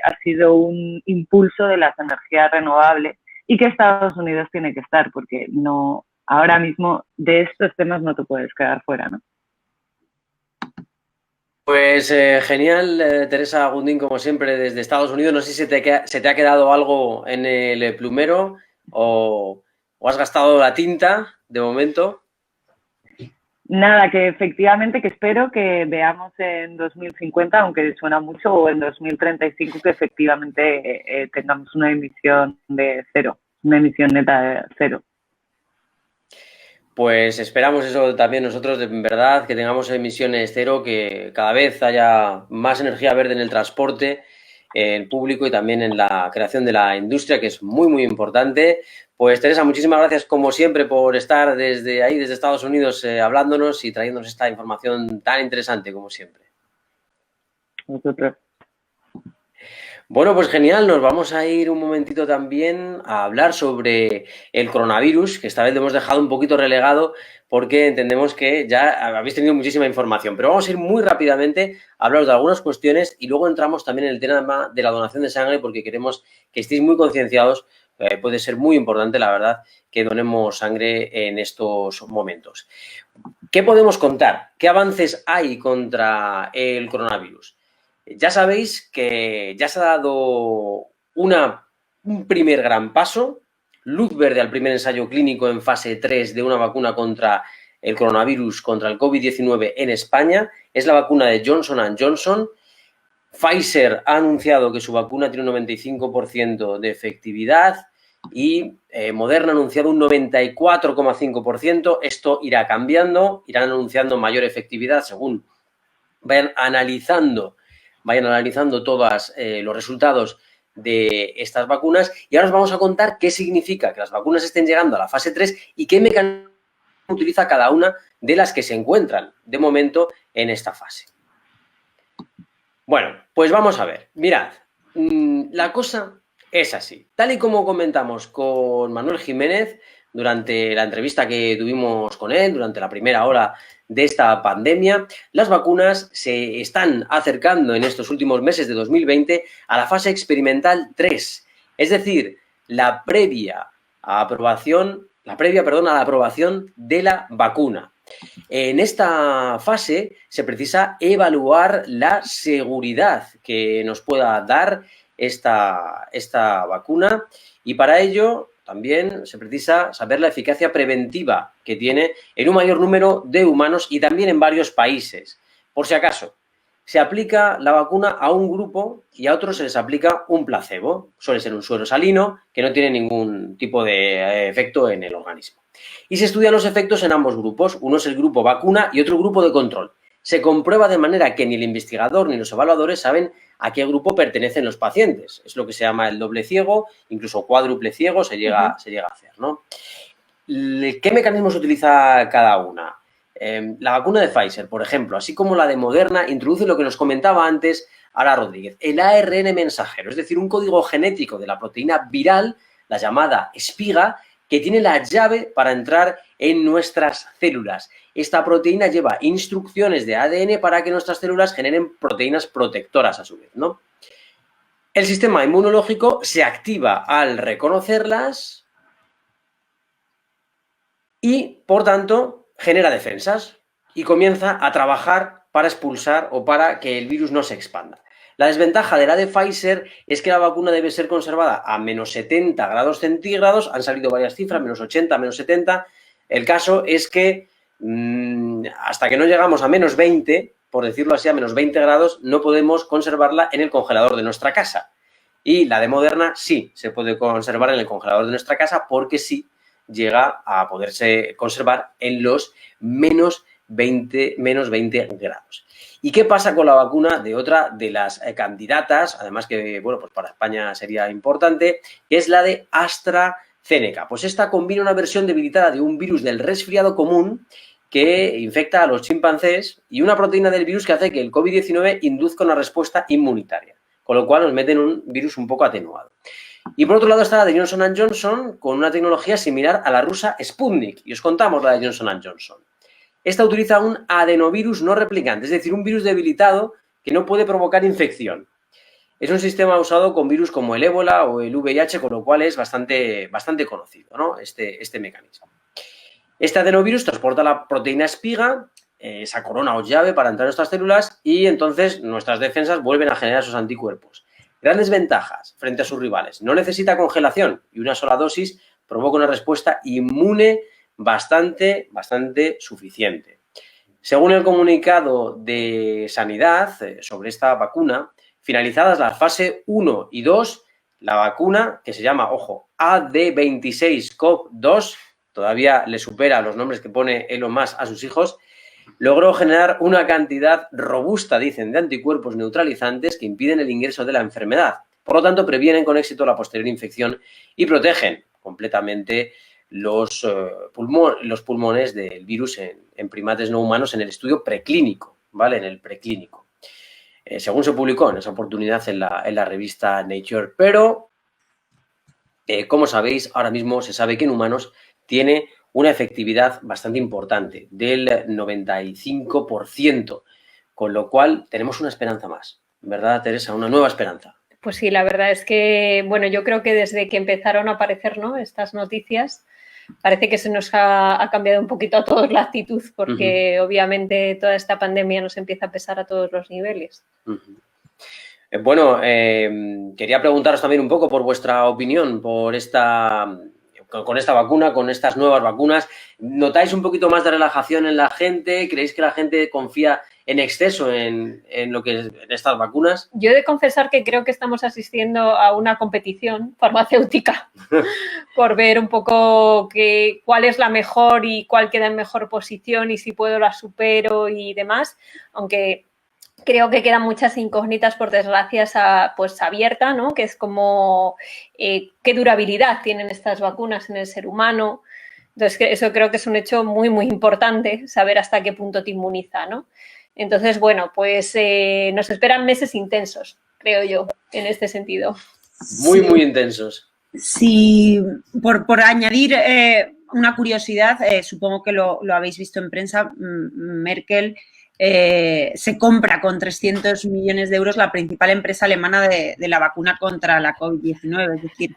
ha sido un impulso de las energías renovables y que Estados Unidos tiene que estar, porque no, ahora mismo de estos temas no te puedes quedar fuera, ¿no? Pues genial, Teresa Gundín, como siempre, desde Estados Unidos. No sé si se te ha quedado algo en el plumero o has gastado la tinta de momento. Nada, que efectivamente que espero que veamos en 2050, aunque suena mucho, o en 2035 que efectivamente tengamos una emisión de cero, una emisión neta de cero. Pues esperamos eso también nosotros, en verdad, que tengamos emisiones cero, que cada vez haya más energía verde en el transporte, en público y también en la creación de la industria, que es muy, muy importante. Pues Teresa, muchísimas gracias como siempre por estar desde ahí, desde Estados Unidos, hablándonos y trayéndonos esta información tan interesante como siempre. Nosotros. Bueno, pues genial, nos vamos a ir un momentito también a hablar sobre el coronavirus, que esta vez lo hemos dejado un poquito relegado porque entendemos que ya habéis tenido muchísima información, pero vamos a ir muy rápidamente a hablar de algunas cuestiones y luego entramos también en el tema de la donación de sangre porque queremos que estéis muy concienciados, puede ser muy importante, la verdad, que donemos sangre en estos momentos. ¿Qué podemos contar? ¿Qué avances hay contra el coronavirus? Ya sabéis que ya se ha dado un primer gran paso, luz verde al primer ensayo clínico en fase 3 de una vacuna contra el coronavirus, contra el COVID-19 en España. Es la vacuna de Johnson & Johnson. Pfizer ha anunciado que su vacuna tiene un 95% de efectividad y Moderna ha anunciado un 94,5%. Esto irá cambiando, irán anunciando mayor efectividad según vayan analizando todos los resultados de estas vacunas y ahora os vamos a contar qué significa que las vacunas estén llegando a la fase 3 y qué mecanismo utiliza cada una de las que se encuentran de momento en esta fase. Bueno, pues vamos a ver. Mirad, la cosa es así. Tal y como comentamos con Manuel Jiménez durante la entrevista que tuvimos con él, durante la primera hora de esta pandemia, las vacunas se están acercando en estos últimos meses de 2020 a la fase experimental 3, es decir, la previa a la aprobación de la vacuna. En esta fase se precisa evaluar la seguridad que nos pueda dar esta vacuna y para ello también se precisa saber la eficacia preventiva que tiene en un mayor número de humanos y también en varios países. Por si acaso, se aplica la vacuna a un grupo y a otros se les aplica un placebo. Suele ser un suero salino que no tiene ningún tipo de efecto en el organismo. Y se estudian los efectos en ambos grupos. Uno es el grupo vacuna y otro grupo de control. Se comprueba de manera que ni el investigador ni los evaluadores saben a qué grupo pertenecen los pacientes. Es lo que se llama el doble ciego, incluso cuádruple ciego se llega a hacer, ¿no? ¿Qué mecanismos utiliza cada una? La vacuna de Pfizer, por ejemplo, así como la de Moderna, introduce lo que nos comentaba antes Ara Rodríguez, el ARN mensajero, es decir, un código genético de la proteína viral, la llamada espiga, que tiene la llave para entrar en nuestras células. Esta proteína lleva instrucciones de ADN para que nuestras células generen proteínas protectoras a su vez, ¿no? El sistema inmunológico se activa al reconocerlas y, por tanto, genera defensas y comienza a trabajar para expulsar o para que el virus no se expanda. La desventaja de la de Pfizer es que la vacuna debe ser conservada a menos 70 grados centígrados. Han salido varias cifras, menos 80, menos 70. El caso es que hasta que no llegamos a menos 20, por decirlo así, a menos 20 grados, no podemos conservarla en el congelador de nuestra casa. Y la de Moderna sí se puede conservar en el congelador de nuestra casa porque sí llega a poderse conservar en los menos 20 grados. ¿Y qué pasa con la vacuna de otra de las candidatas? Además que, bueno, pues para España sería importante, que es la de AstraZeneca. Pues esta combina una versión debilitada de un virus del resfriado común que infecta a los chimpancés y una proteína del virus que hace que el COVID-19 induzca una respuesta inmunitaria, con lo cual nos meten un virus un poco atenuado. Y por otro lado está la de Johnson & Johnson con una tecnología similar a la rusa Sputnik. Y os contamos la de Johnson & Johnson. Esta utiliza un adenovirus no replicante, es decir, un virus debilitado que no puede provocar infección. Es un sistema usado con virus como el ébola o el VIH, con lo cual es bastante conocido, ¿no? Este mecanismo. Este adenovirus transporta la proteína espiga, esa corona o llave para entrar en nuestras células y entonces nuestras defensas vuelven a generar esos anticuerpos. Grandes ventajas frente a sus rivales. No necesita congelación y una sola dosis provoca una respuesta inmune bastante suficiente. Según el comunicado de Sanidad sobre esta vacuna, finalizadas las fases 1 y 2, la vacuna, que se llama, ojo, AD26-CoV2, todavía le supera los nombres que pone Elon Musk a sus hijos, logró generar una cantidad robusta, dicen, de anticuerpos neutralizantes que impiden el ingreso de la enfermedad. Por lo tanto, previenen con éxito la posterior infección y protegen completamente los pulmones del virus en primates no humanos en el estudio preclínico, ¿vale? En el preclínico. Según se publicó en esa oportunidad en la revista Nature. Pero, como sabéis, ahora mismo se sabe que en humanos tiene una efectividad bastante importante, del 95%, con lo cual tenemos una esperanza más, ¿verdad, Teresa? Una nueva esperanza. Pues sí, la verdad es que, bueno, yo creo que desde que empezaron a aparecer, ¿no?, estas noticias, parece que se nos ha cambiado un poquito a todos la actitud, porque obviamente toda esta pandemia nos empieza a pesar a todos los niveles. Bueno, quería preguntaros también un poco por vuestra opinión con esta vacuna, con estas nuevas vacunas. ¿Notáis un poquito más de relajación en la gente? ¿Creéis que la gente confía en exceso en estas vacunas? Yo he de confesar que creo que estamos asistiendo a una competición farmacéutica por ver un poco cuál es la mejor y cuál queda en mejor posición y si puedo la supero y demás, aunque creo que quedan muchas incógnitas, por desgracia, pues abierta, ¿no? Que es como qué durabilidad tienen estas vacunas en el ser humano. Entonces, eso creo que es un hecho muy, muy importante, saber hasta qué punto te inmuniza, ¿no? Entonces, bueno, pues nos esperan meses intensos, creo yo, en este sentido. Muy, muy intensos. Sí, por añadir una curiosidad, supongo que lo habéis visto en prensa, Merkel se compra con 300 millones de euros la principal empresa alemana de la vacuna contra la COVID-19. Es decir,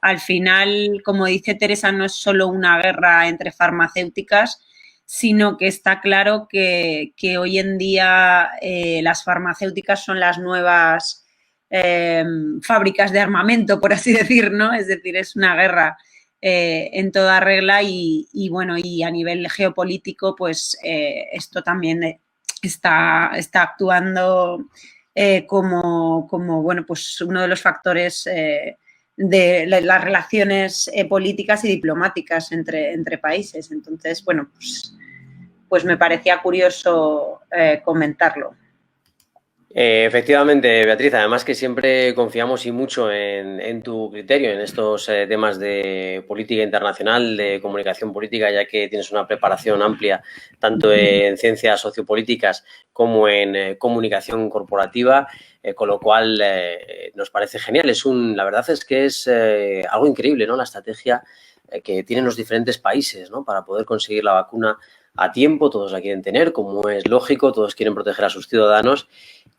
al final, como dice Teresa, no es solo una guerra entre farmacéuticas, sino que está claro que hoy en día las farmacéuticas son las nuevas fábricas de armamento, por así decir, ¿no? Es decir, es una guerra en toda regla y bueno, y a nivel geopolítico, pues esto también está actuando como bueno, pues uno de los factores de las relaciones políticas y diplomáticas entre países. Entonces, bueno, pues me parecía curioso comentarlo. Efectivamente, Beatriz, además que siempre confiamos y mucho en tu criterio en estos temas de política internacional, de comunicación política, ya que tienes una preparación amplia tanto en ciencias sociopolíticas como en comunicación corporativa, con lo cual nos parece genial. La verdad es que es algo increíble, ¿no? La estrategia que tienen los diferentes países, ¿no?, para poder conseguir la vacuna a tiempo. Todos la quieren tener, como es lógico, todos quieren proteger a sus ciudadanos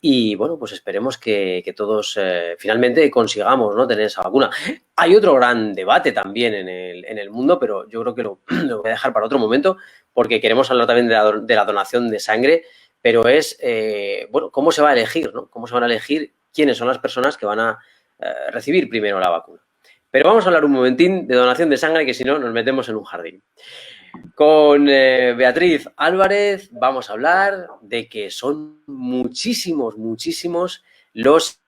y, bueno, pues esperemos que todos finalmente consigamos, ¿no?, tener esa vacuna. Hay otro gran debate también en el mundo, pero yo creo que lo voy a dejar para otro momento porque queremos hablar también de la donación de sangre, pero es, bueno, cómo se va a elegir, ¿no? Cómo se van a elegir quiénes son las personas que van a recibir primero la vacuna. Pero vamos a hablar un momentín de donación de sangre, que si no nos metemos en un jardín. Con Beatriz Álvarez vamos a hablar de que son muchísimos los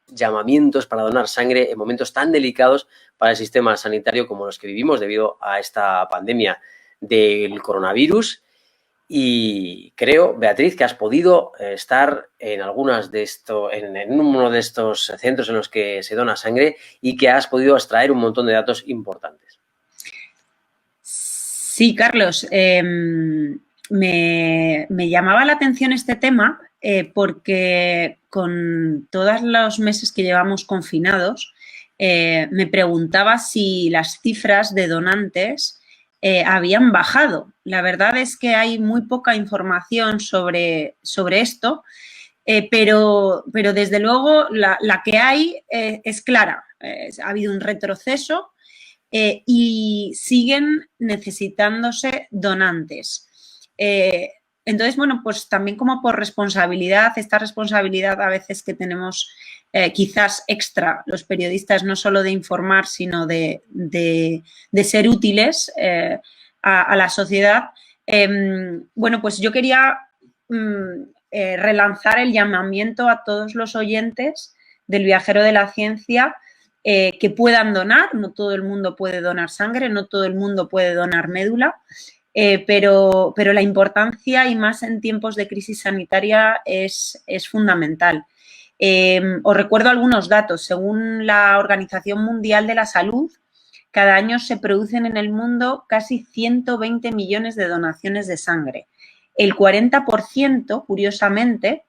llamamientos para donar sangre en momentos tan delicados para el sistema sanitario como los que vivimos debido a esta pandemia del coronavirus. Y creo, Beatriz, que has podido estar en en uno de estos centros en los que se dona sangre y que has podido extraer un montón de datos importantes. Sí, Carlos, me llamaba la atención este tema porque con todos los meses que llevamos confinados me preguntaba si las cifras de donantes habían bajado. La verdad es que hay muy poca información sobre esto, pero desde luego la que hay es clara. Ha habido un retroceso y siguen necesitándose donantes. Entonces, bueno, pues también como por responsabilidad, esta responsabilidad a veces que tenemos quizás extra los periodistas, no solo de informar, sino de ser útiles a la sociedad. Bueno, pues yo quería relanzar el llamamiento a todos los oyentes del Viajero de la Ciencia que puedan donar. No todo el mundo puede donar sangre, no todo el mundo puede donar médula, pero la importancia, y más en tiempos de crisis sanitaria, es fundamental. Os recuerdo algunos datos. Según la Organización Mundial de la Salud, cada año se producen en el mundo casi 120 millones de donaciones de sangre. El 40%, curiosamente,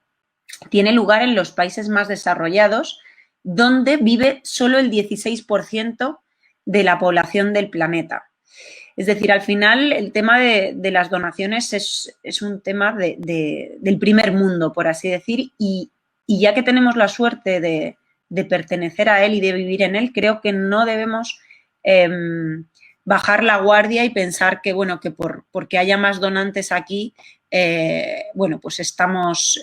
tiene lugar en los países más desarrollados, donde vive solo el 16% de la población del planeta. Es decir, al final el tema de las donaciones es un tema del primer mundo, por así decir, y ya que tenemos la suerte de pertenecer a él y de vivir en él, creo que no debemos bajar la guardia y pensar que, bueno, que porque haya más donantes aquí, bueno, pues estamos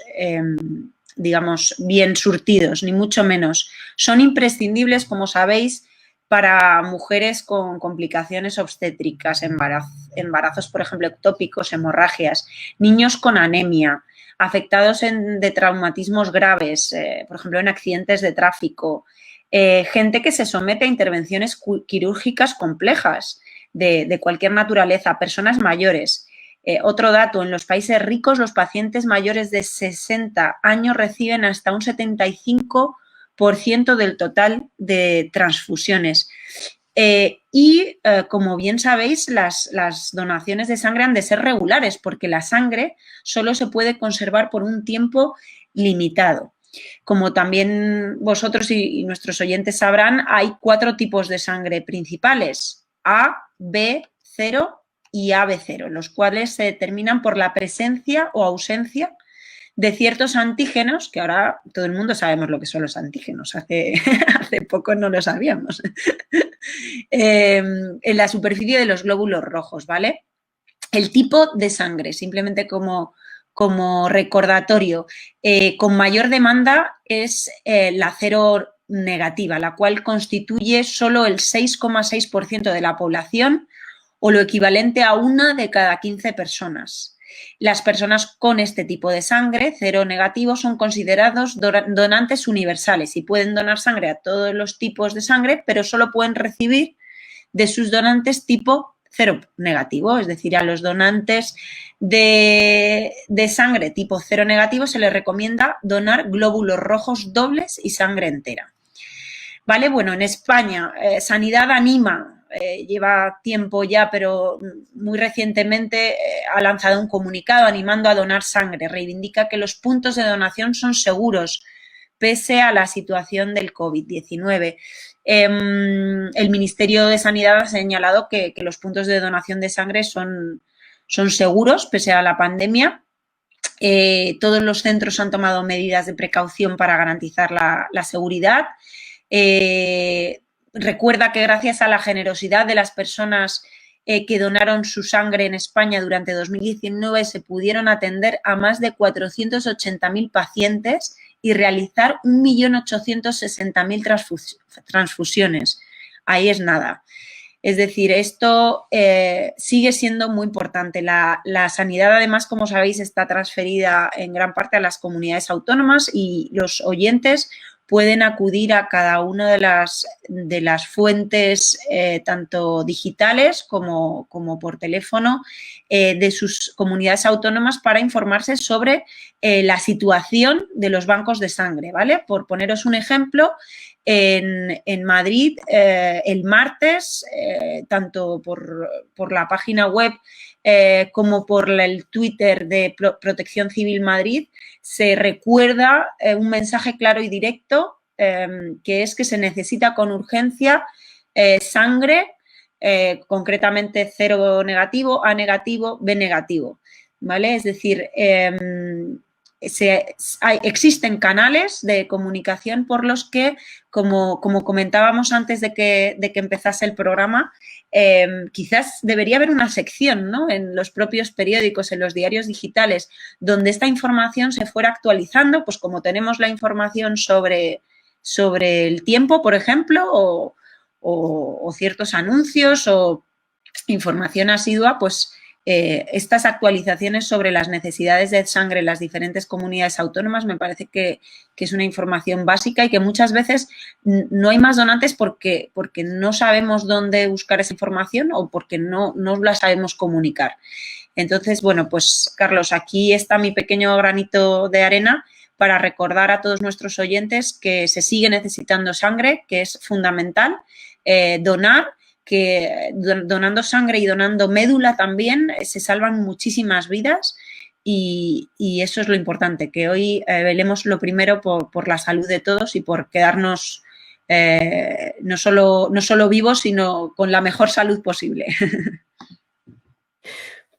digamos, bien surtidos, ni mucho menos. Son imprescindibles, como sabéis, para mujeres con complicaciones obstétricas, embarazos, por ejemplo, ectópicos, hemorragias, niños con anemia, afectados de traumatismos graves, por ejemplo, en accidentes de tráfico, gente que se somete a intervenciones quirúrgicas complejas de cualquier naturaleza, personas mayores. Otro dato, en los países ricos los pacientes mayores de 60 años reciben hasta un 75% del total de transfusiones. Como bien sabéis, las donaciones de sangre han de ser regulares, porque la sangre solo se puede conservar por un tiempo limitado. Como también vosotros y nuestros oyentes sabrán, hay 4 tipos de sangre principales: A, B, 0 y AB0, los cuales se determinan por la presencia o ausencia de ciertos antígenos, que ahora todo el mundo sabemos lo que son los antígenos, hace poco no lo sabíamos, en la superficie de los glóbulos rojos, ¿vale? El tipo de sangre, simplemente como recordatorio, con mayor demanda es la cero negativa, la cual constituye solo el 6,6% de la población, o lo equivalente a 1 de cada 15 personas. Las personas con este tipo de sangre, cero negativo, son considerados donantes universales y pueden donar sangre a todos los tipos de sangre, pero solo pueden recibir de sus donantes tipo cero negativo, es decir, a los donantes de sangre tipo cero negativo se les recomienda donar glóbulos rojos dobles y sangre entera. ¿Vale? Bueno, en España, Sanidad anima, lleva tiempo ya, pero muy recientemente ha lanzado un comunicado animando a donar sangre. Reivindica que los puntos de donación son seguros, pese a la situación del COVID-19. El Ministerio de Sanidad ha señalado que los puntos de donación de sangre son seguros, pese a la pandemia. Todos los centros han tomado medidas de precaución para garantizar la seguridad. Recuerda que gracias a la generosidad de las personas que donaron su sangre en España durante 2019 se pudieron atender a más de 480.000 pacientes y realizar 1.860.000 transfusiones. Ahí es nada. Es decir, esto sigue siendo muy importante. La sanidad, además, como sabéis, está transferida en gran parte a las comunidades autónomas y los oyentes pueden acudir a cada una de las fuentes, tanto digitales como por teléfono, de sus comunidades autónomas para informarse sobre la situación de los bancos de sangre, ¿vale? Por poneros un ejemplo, en Madrid, el martes, tanto por la página web como por el Twitter de Protección Civil Madrid, se recuerda un mensaje claro y directo, que es que se necesita con urgencia sangre, concretamente cero negativo, A negativo, B negativo, ¿vale? Es decir, existen canales de comunicación por los que, como comentábamos antes de que empezase el programa, quizás debería haber una sección, ¿no?, en los propios periódicos, en los diarios digitales, donde esta información se fuera actualizando, pues como tenemos la información sobre el tiempo, por ejemplo, o ciertos anuncios o información asidua, pues estas actualizaciones sobre las necesidades de sangre en las diferentes comunidades autónomas me parece que es una información básica y que muchas veces no hay más donantes porque no sabemos dónde buscar esa información o porque no la sabemos comunicar. Entonces, bueno, pues Carlos, aquí está mi pequeño granito de arena para recordar a todos nuestros oyentes que se sigue necesitando sangre, que es fundamental donar, que donando sangre y donando médula también se salvan muchísimas vidas y eso es lo importante, que hoy velemos lo primero por la salud de todos y por quedarnos no solo vivos, sino con la mejor salud posible.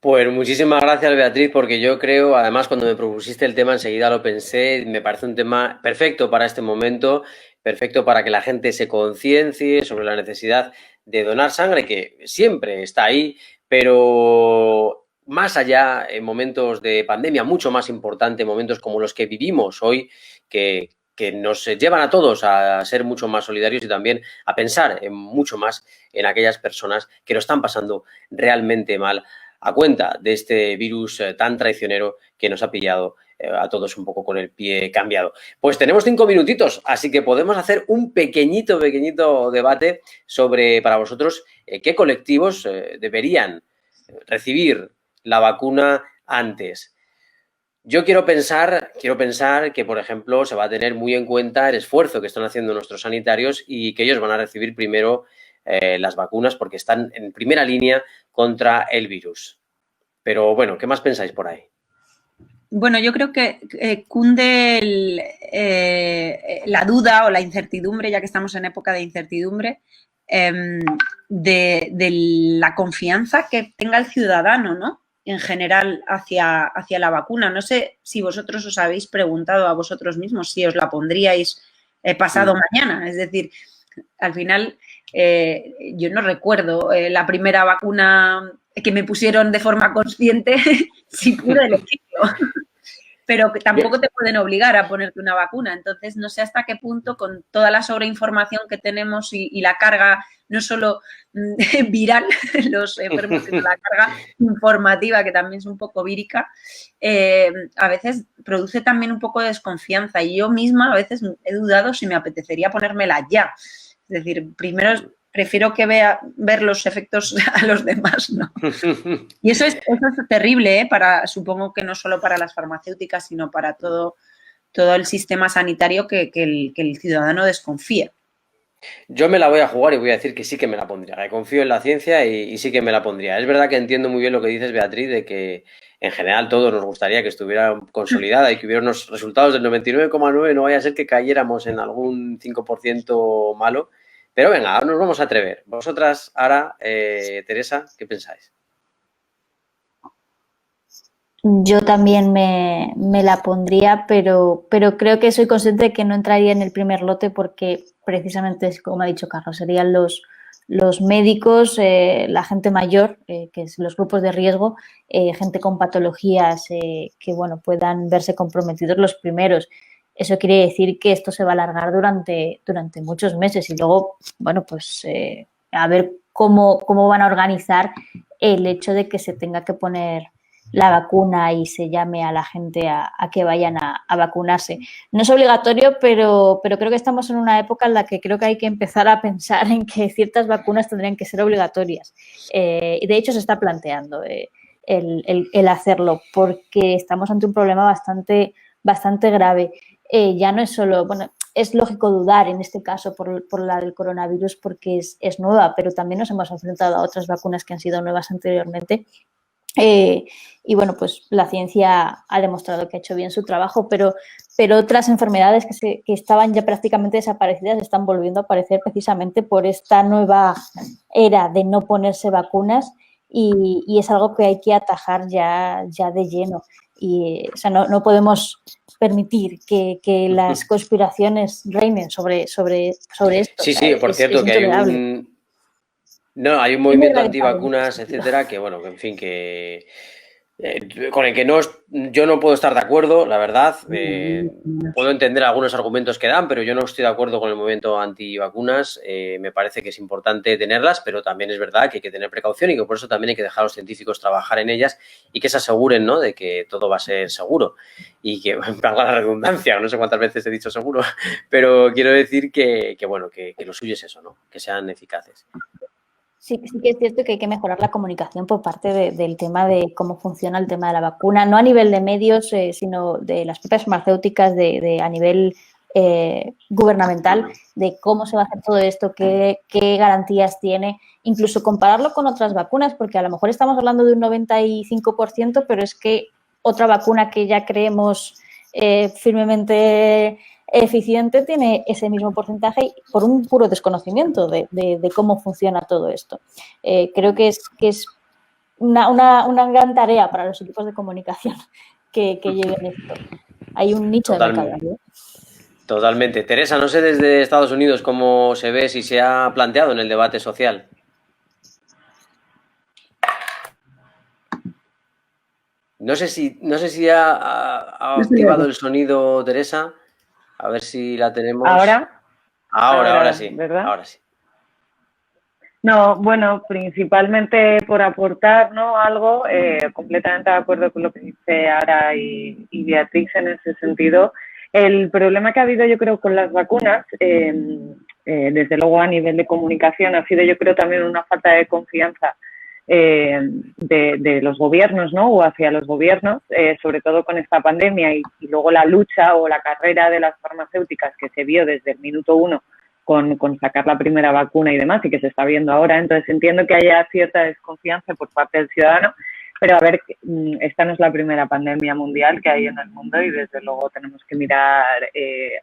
Pues muchísimas gracias, Beatriz, porque yo creo, además, cuando me propusiste el tema, enseguida lo pensé, me parece un tema perfecto para este momento, perfecto para que la gente se conciencie sobre la necesidad de donar sangre, que siempre está ahí, pero más allá, en momentos de pandemia, mucho más importante, momentos como los que vivimos hoy, que nos llevan a todos a ser mucho más solidarios y también a pensar mucho más en aquellas personas que lo están pasando realmente mal a cuenta de este virus tan traicionero que nos ha pillado a todos un poco con el pie cambiado. Pues tenemos 5 minutitos, así que podemos hacer un pequeñito debate sobre, para vosotros, qué colectivos deberían recibir la vacuna antes. Yo quiero pensar que, por ejemplo, se va a tener muy en cuenta el esfuerzo que están haciendo nuestros sanitarios y que ellos van a recibir primero las vacunas porque están en primera línea contra el virus. Pero bueno, ¿qué más pensáis por ahí? Bueno, yo creo que cunde la duda o la incertidumbre, ya que estamos en época de incertidumbre, de la confianza que tenga el ciudadano, ¿no? En general hacia la vacuna. No sé si vosotros os habéis preguntado a vosotros mismos si os la pondríais pasado mañana. Es decir, al final yo no recuerdo la primera vacuna que me pusieron de forma consciente si pude elegirlo. Pero que tampoco te pueden obligar a ponerte una vacuna. Entonces, no sé hasta qué punto, con toda la sobreinformación que tenemos y la carga no solo viral, los enfermos, sino la carga informativa, que también es un poco vírica, a veces produce también un poco de desconfianza. Y yo misma a veces he dudado si me apetecería ponérmela ya. Es decir, primero prefiero que ver los efectos a los demás, ¿no? Y eso es terrible, supongo que no solo para las farmacéuticas, sino para todo el sistema sanitario que el ciudadano desconfía. Yo me la voy a jugar y voy a decir que sí que me la pondría. Que confío en la ciencia y sí que me la pondría. Es verdad que entiendo muy bien lo que dices, Beatriz, de que en general todos nos gustaría que estuviera consolidada y que hubiera unos resultados del 99,9, no vaya a ser que cayéramos en algún 5% malo. Pero venga, ahora nos vamos a atrever. Vosotras, Ara, Teresa, ¿qué pensáis? Yo también me la pondría, pero creo que soy consciente de que no entraría en el primer lote porque precisamente, como ha dicho Carlos, serían los médicos, la gente mayor, que es los grupos de riesgo, gente con patologías que bueno, puedan verse comprometidos los primeros. Eso quiere decir que esto se va a alargar durante muchos meses y luego, bueno, pues a ver cómo van a organizar el hecho de que se tenga que poner la vacuna y se llame a la gente a que vayan a vacunarse. No es obligatorio, pero creo que estamos en una época en la que creo que hay que empezar a pensar en que ciertas vacunas tendrían que ser obligatorias. Y de hecho se está planteando el hacerlo porque estamos ante un problema bastante grave. Ya no es solo, bueno, es lógico dudar en este caso por la del coronavirus porque es nueva, pero también nos hemos enfrentado a otras vacunas que han sido nuevas anteriormente. Y bueno, pues la ciencia ha demostrado que ha hecho bien su trabajo, pero otras enfermedades que estaban ya prácticamente desaparecidas están volviendo a aparecer precisamente por esta nueva era de no ponerse vacunas y es algo que hay que atajar ya de lleno. Y, o sea, no podemos permitir que las conspiraciones reinen sobre esto. Sí, sí, por cierto, que hay un movimiento antivacunas, etcétera, que bueno, en fin, que Con el que yo no puedo estar de acuerdo, la verdad. Puedo entender algunos argumentos que dan, pero yo no estoy de acuerdo con el movimiento antivacunas. Me parece que es importante tenerlas, pero también es verdad que hay que tener precaución y que por eso también hay que dejar a los científicos trabajar en ellas y que se aseguren, ¿no?, de que todo va a ser seguro y que, valga la redundancia, no sé cuántas veces he dicho seguro, pero quiero decir que lo suyo es eso, ¿no?, que sean eficaces. Sí que es cierto que hay que mejorar la comunicación por parte del tema de cómo funciona el tema de la vacuna, no a nivel de medios, sino de las propias farmacéuticas, a nivel gubernamental, de cómo se va a hacer todo esto, qué garantías tiene, incluso compararlo con otras vacunas, porque a lo mejor estamos hablando de un 95%, pero es que otra vacuna que ya creemos firmemente eficiente tiene ese mismo porcentaje por un puro desconocimiento de cómo funciona todo esto. Creo que es una gran tarea para los equipos de comunicación que lleguen esto. Hay un nicho de mercado. Totalmente. Teresa, no sé desde Estados Unidos cómo se ve, si se ha planteado en el debate social. No sé si ha activado el sonido, Teresa. A ver si la tenemos. Ahora sí, ¿verdad? Ahora sí. No, bueno, principalmente por aportar, ¿no?, algo, completamente de acuerdo con lo que dice Ara y Beatriz en ese sentido. El problema que ha habido, yo creo, con las vacunas, desde luego a nivel de comunicación, ha sido, yo creo, también una falta de confianza de los gobiernos, ¿no?, o hacia los gobiernos, sobre todo con esta pandemia y luego la lucha o la carrera de las farmacéuticas que se vio desde el minuto 1 con sacar la primera vacuna y demás, y que se está viendo ahora. Entonces entiendo que haya cierta desconfianza por parte del ciudadano, pero a ver, esta no es la primera pandemia mundial que hay en el mundo y desde luego tenemos que mirar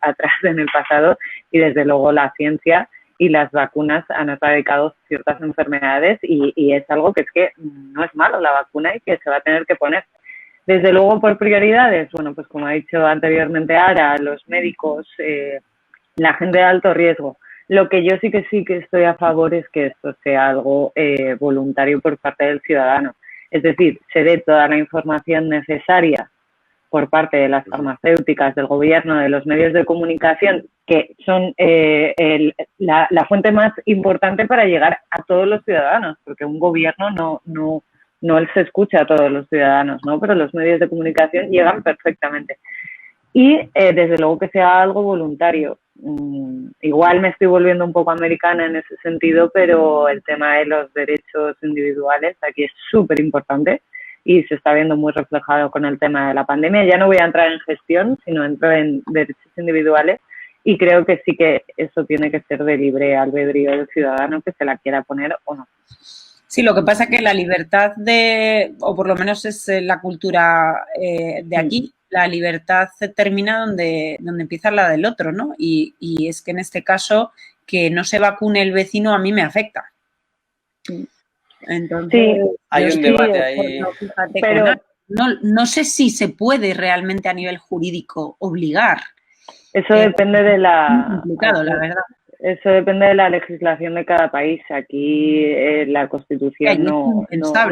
atrás en el pasado y desde luego la ciencia y las vacunas han erradicado ciertas enfermedades y es algo que es que no es malo la vacuna y que se va a tener que poner. Desde luego por prioridades, bueno, pues como ha dicho anteriormente Ara, los médicos, la gente de alto riesgo. Lo que yo sí que estoy a favor es que esto sea algo voluntario por parte del ciudadano. Es decir, se dé toda la información necesaria por parte de las farmacéuticas, del gobierno, de los medios de comunicación, que son la fuente más importante para llegar a todos los ciudadanos, porque un gobierno no se escucha a todos los ciudadanos, ¿no? Pero los medios de comunicación llegan perfectamente. Y desde luego que sea algo voluntario. Igual me estoy volviendo un poco americana en ese sentido, pero el tema de los derechos individuales aquí es súper importante y se está viendo muy reflejado con el tema de la pandemia. Ya no voy a entrar en gestión, sino entro en derechos individuales y creo que sí que eso tiene que ser de libre albedrío del ciudadano que se la quiera poner o no. Sí, lo que pasa es que la libertad o por lo menos es la cultura de aquí, la libertad termina donde empieza la del otro, ¿no? Y es que en este caso, que no se vacune el vecino a mí me afecta. Entonces, sí, hay un debate ahí. Pero no sé si se puede realmente a nivel jurídico obligar. Eso depende de la... Es complicado, la verdad. Eso depende de la legislación de cada país. Aquí la Constitución no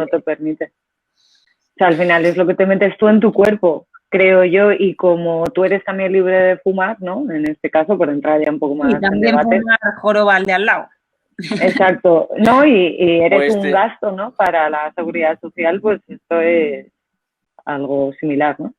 te permite. O sea, al final es lo que te metes tú en tu cuerpo, creo yo, y como tú eres también libre de fumar, ¿no? En este caso, por entrar ya un poco más en debate. Y también fumar joroba al de al lado. Exacto, ¿no? Y eres un gasto, ¿no? Para la seguridad social, pues esto es algo similar, ¿no?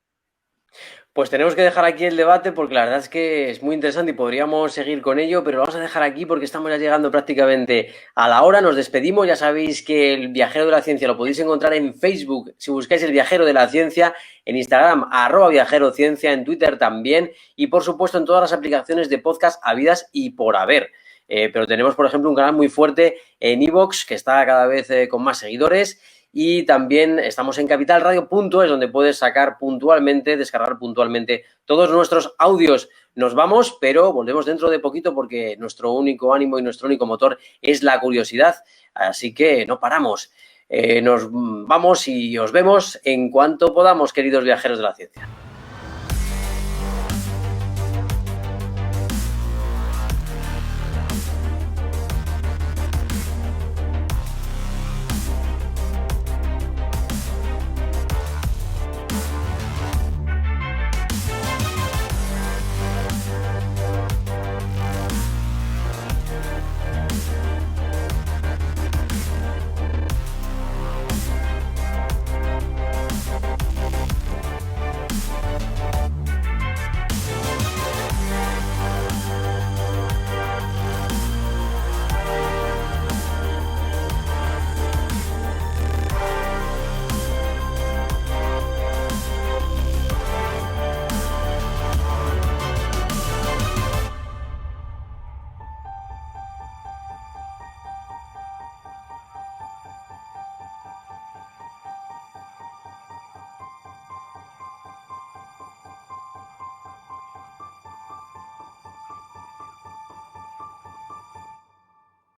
Pues tenemos que dejar aquí el debate porque la verdad es que es muy interesante y podríamos seguir con ello, pero lo vamos a dejar aquí porque estamos ya llegando prácticamente a la hora. Nos despedimos. Ya sabéis que el Viajero de la Ciencia lo podéis encontrar en Facebook si buscáis el Viajero de la Ciencia, en Instagram @viajerociencia, en Twitter también y por supuesto en todas las aplicaciones de podcast habidas y por haber. Pero tenemos, por ejemplo, un canal muy fuerte en iVoox que está cada vez con más seguidores. Y también estamos en capitalradio.es, donde puedes descargar puntualmente todos nuestros audios. Nos vamos, pero volvemos dentro de poquito porque nuestro único ánimo y nuestro único motor es la curiosidad. Así que no paramos. Nos vamos y os vemos en cuanto podamos, queridos viajeros de la ciencia.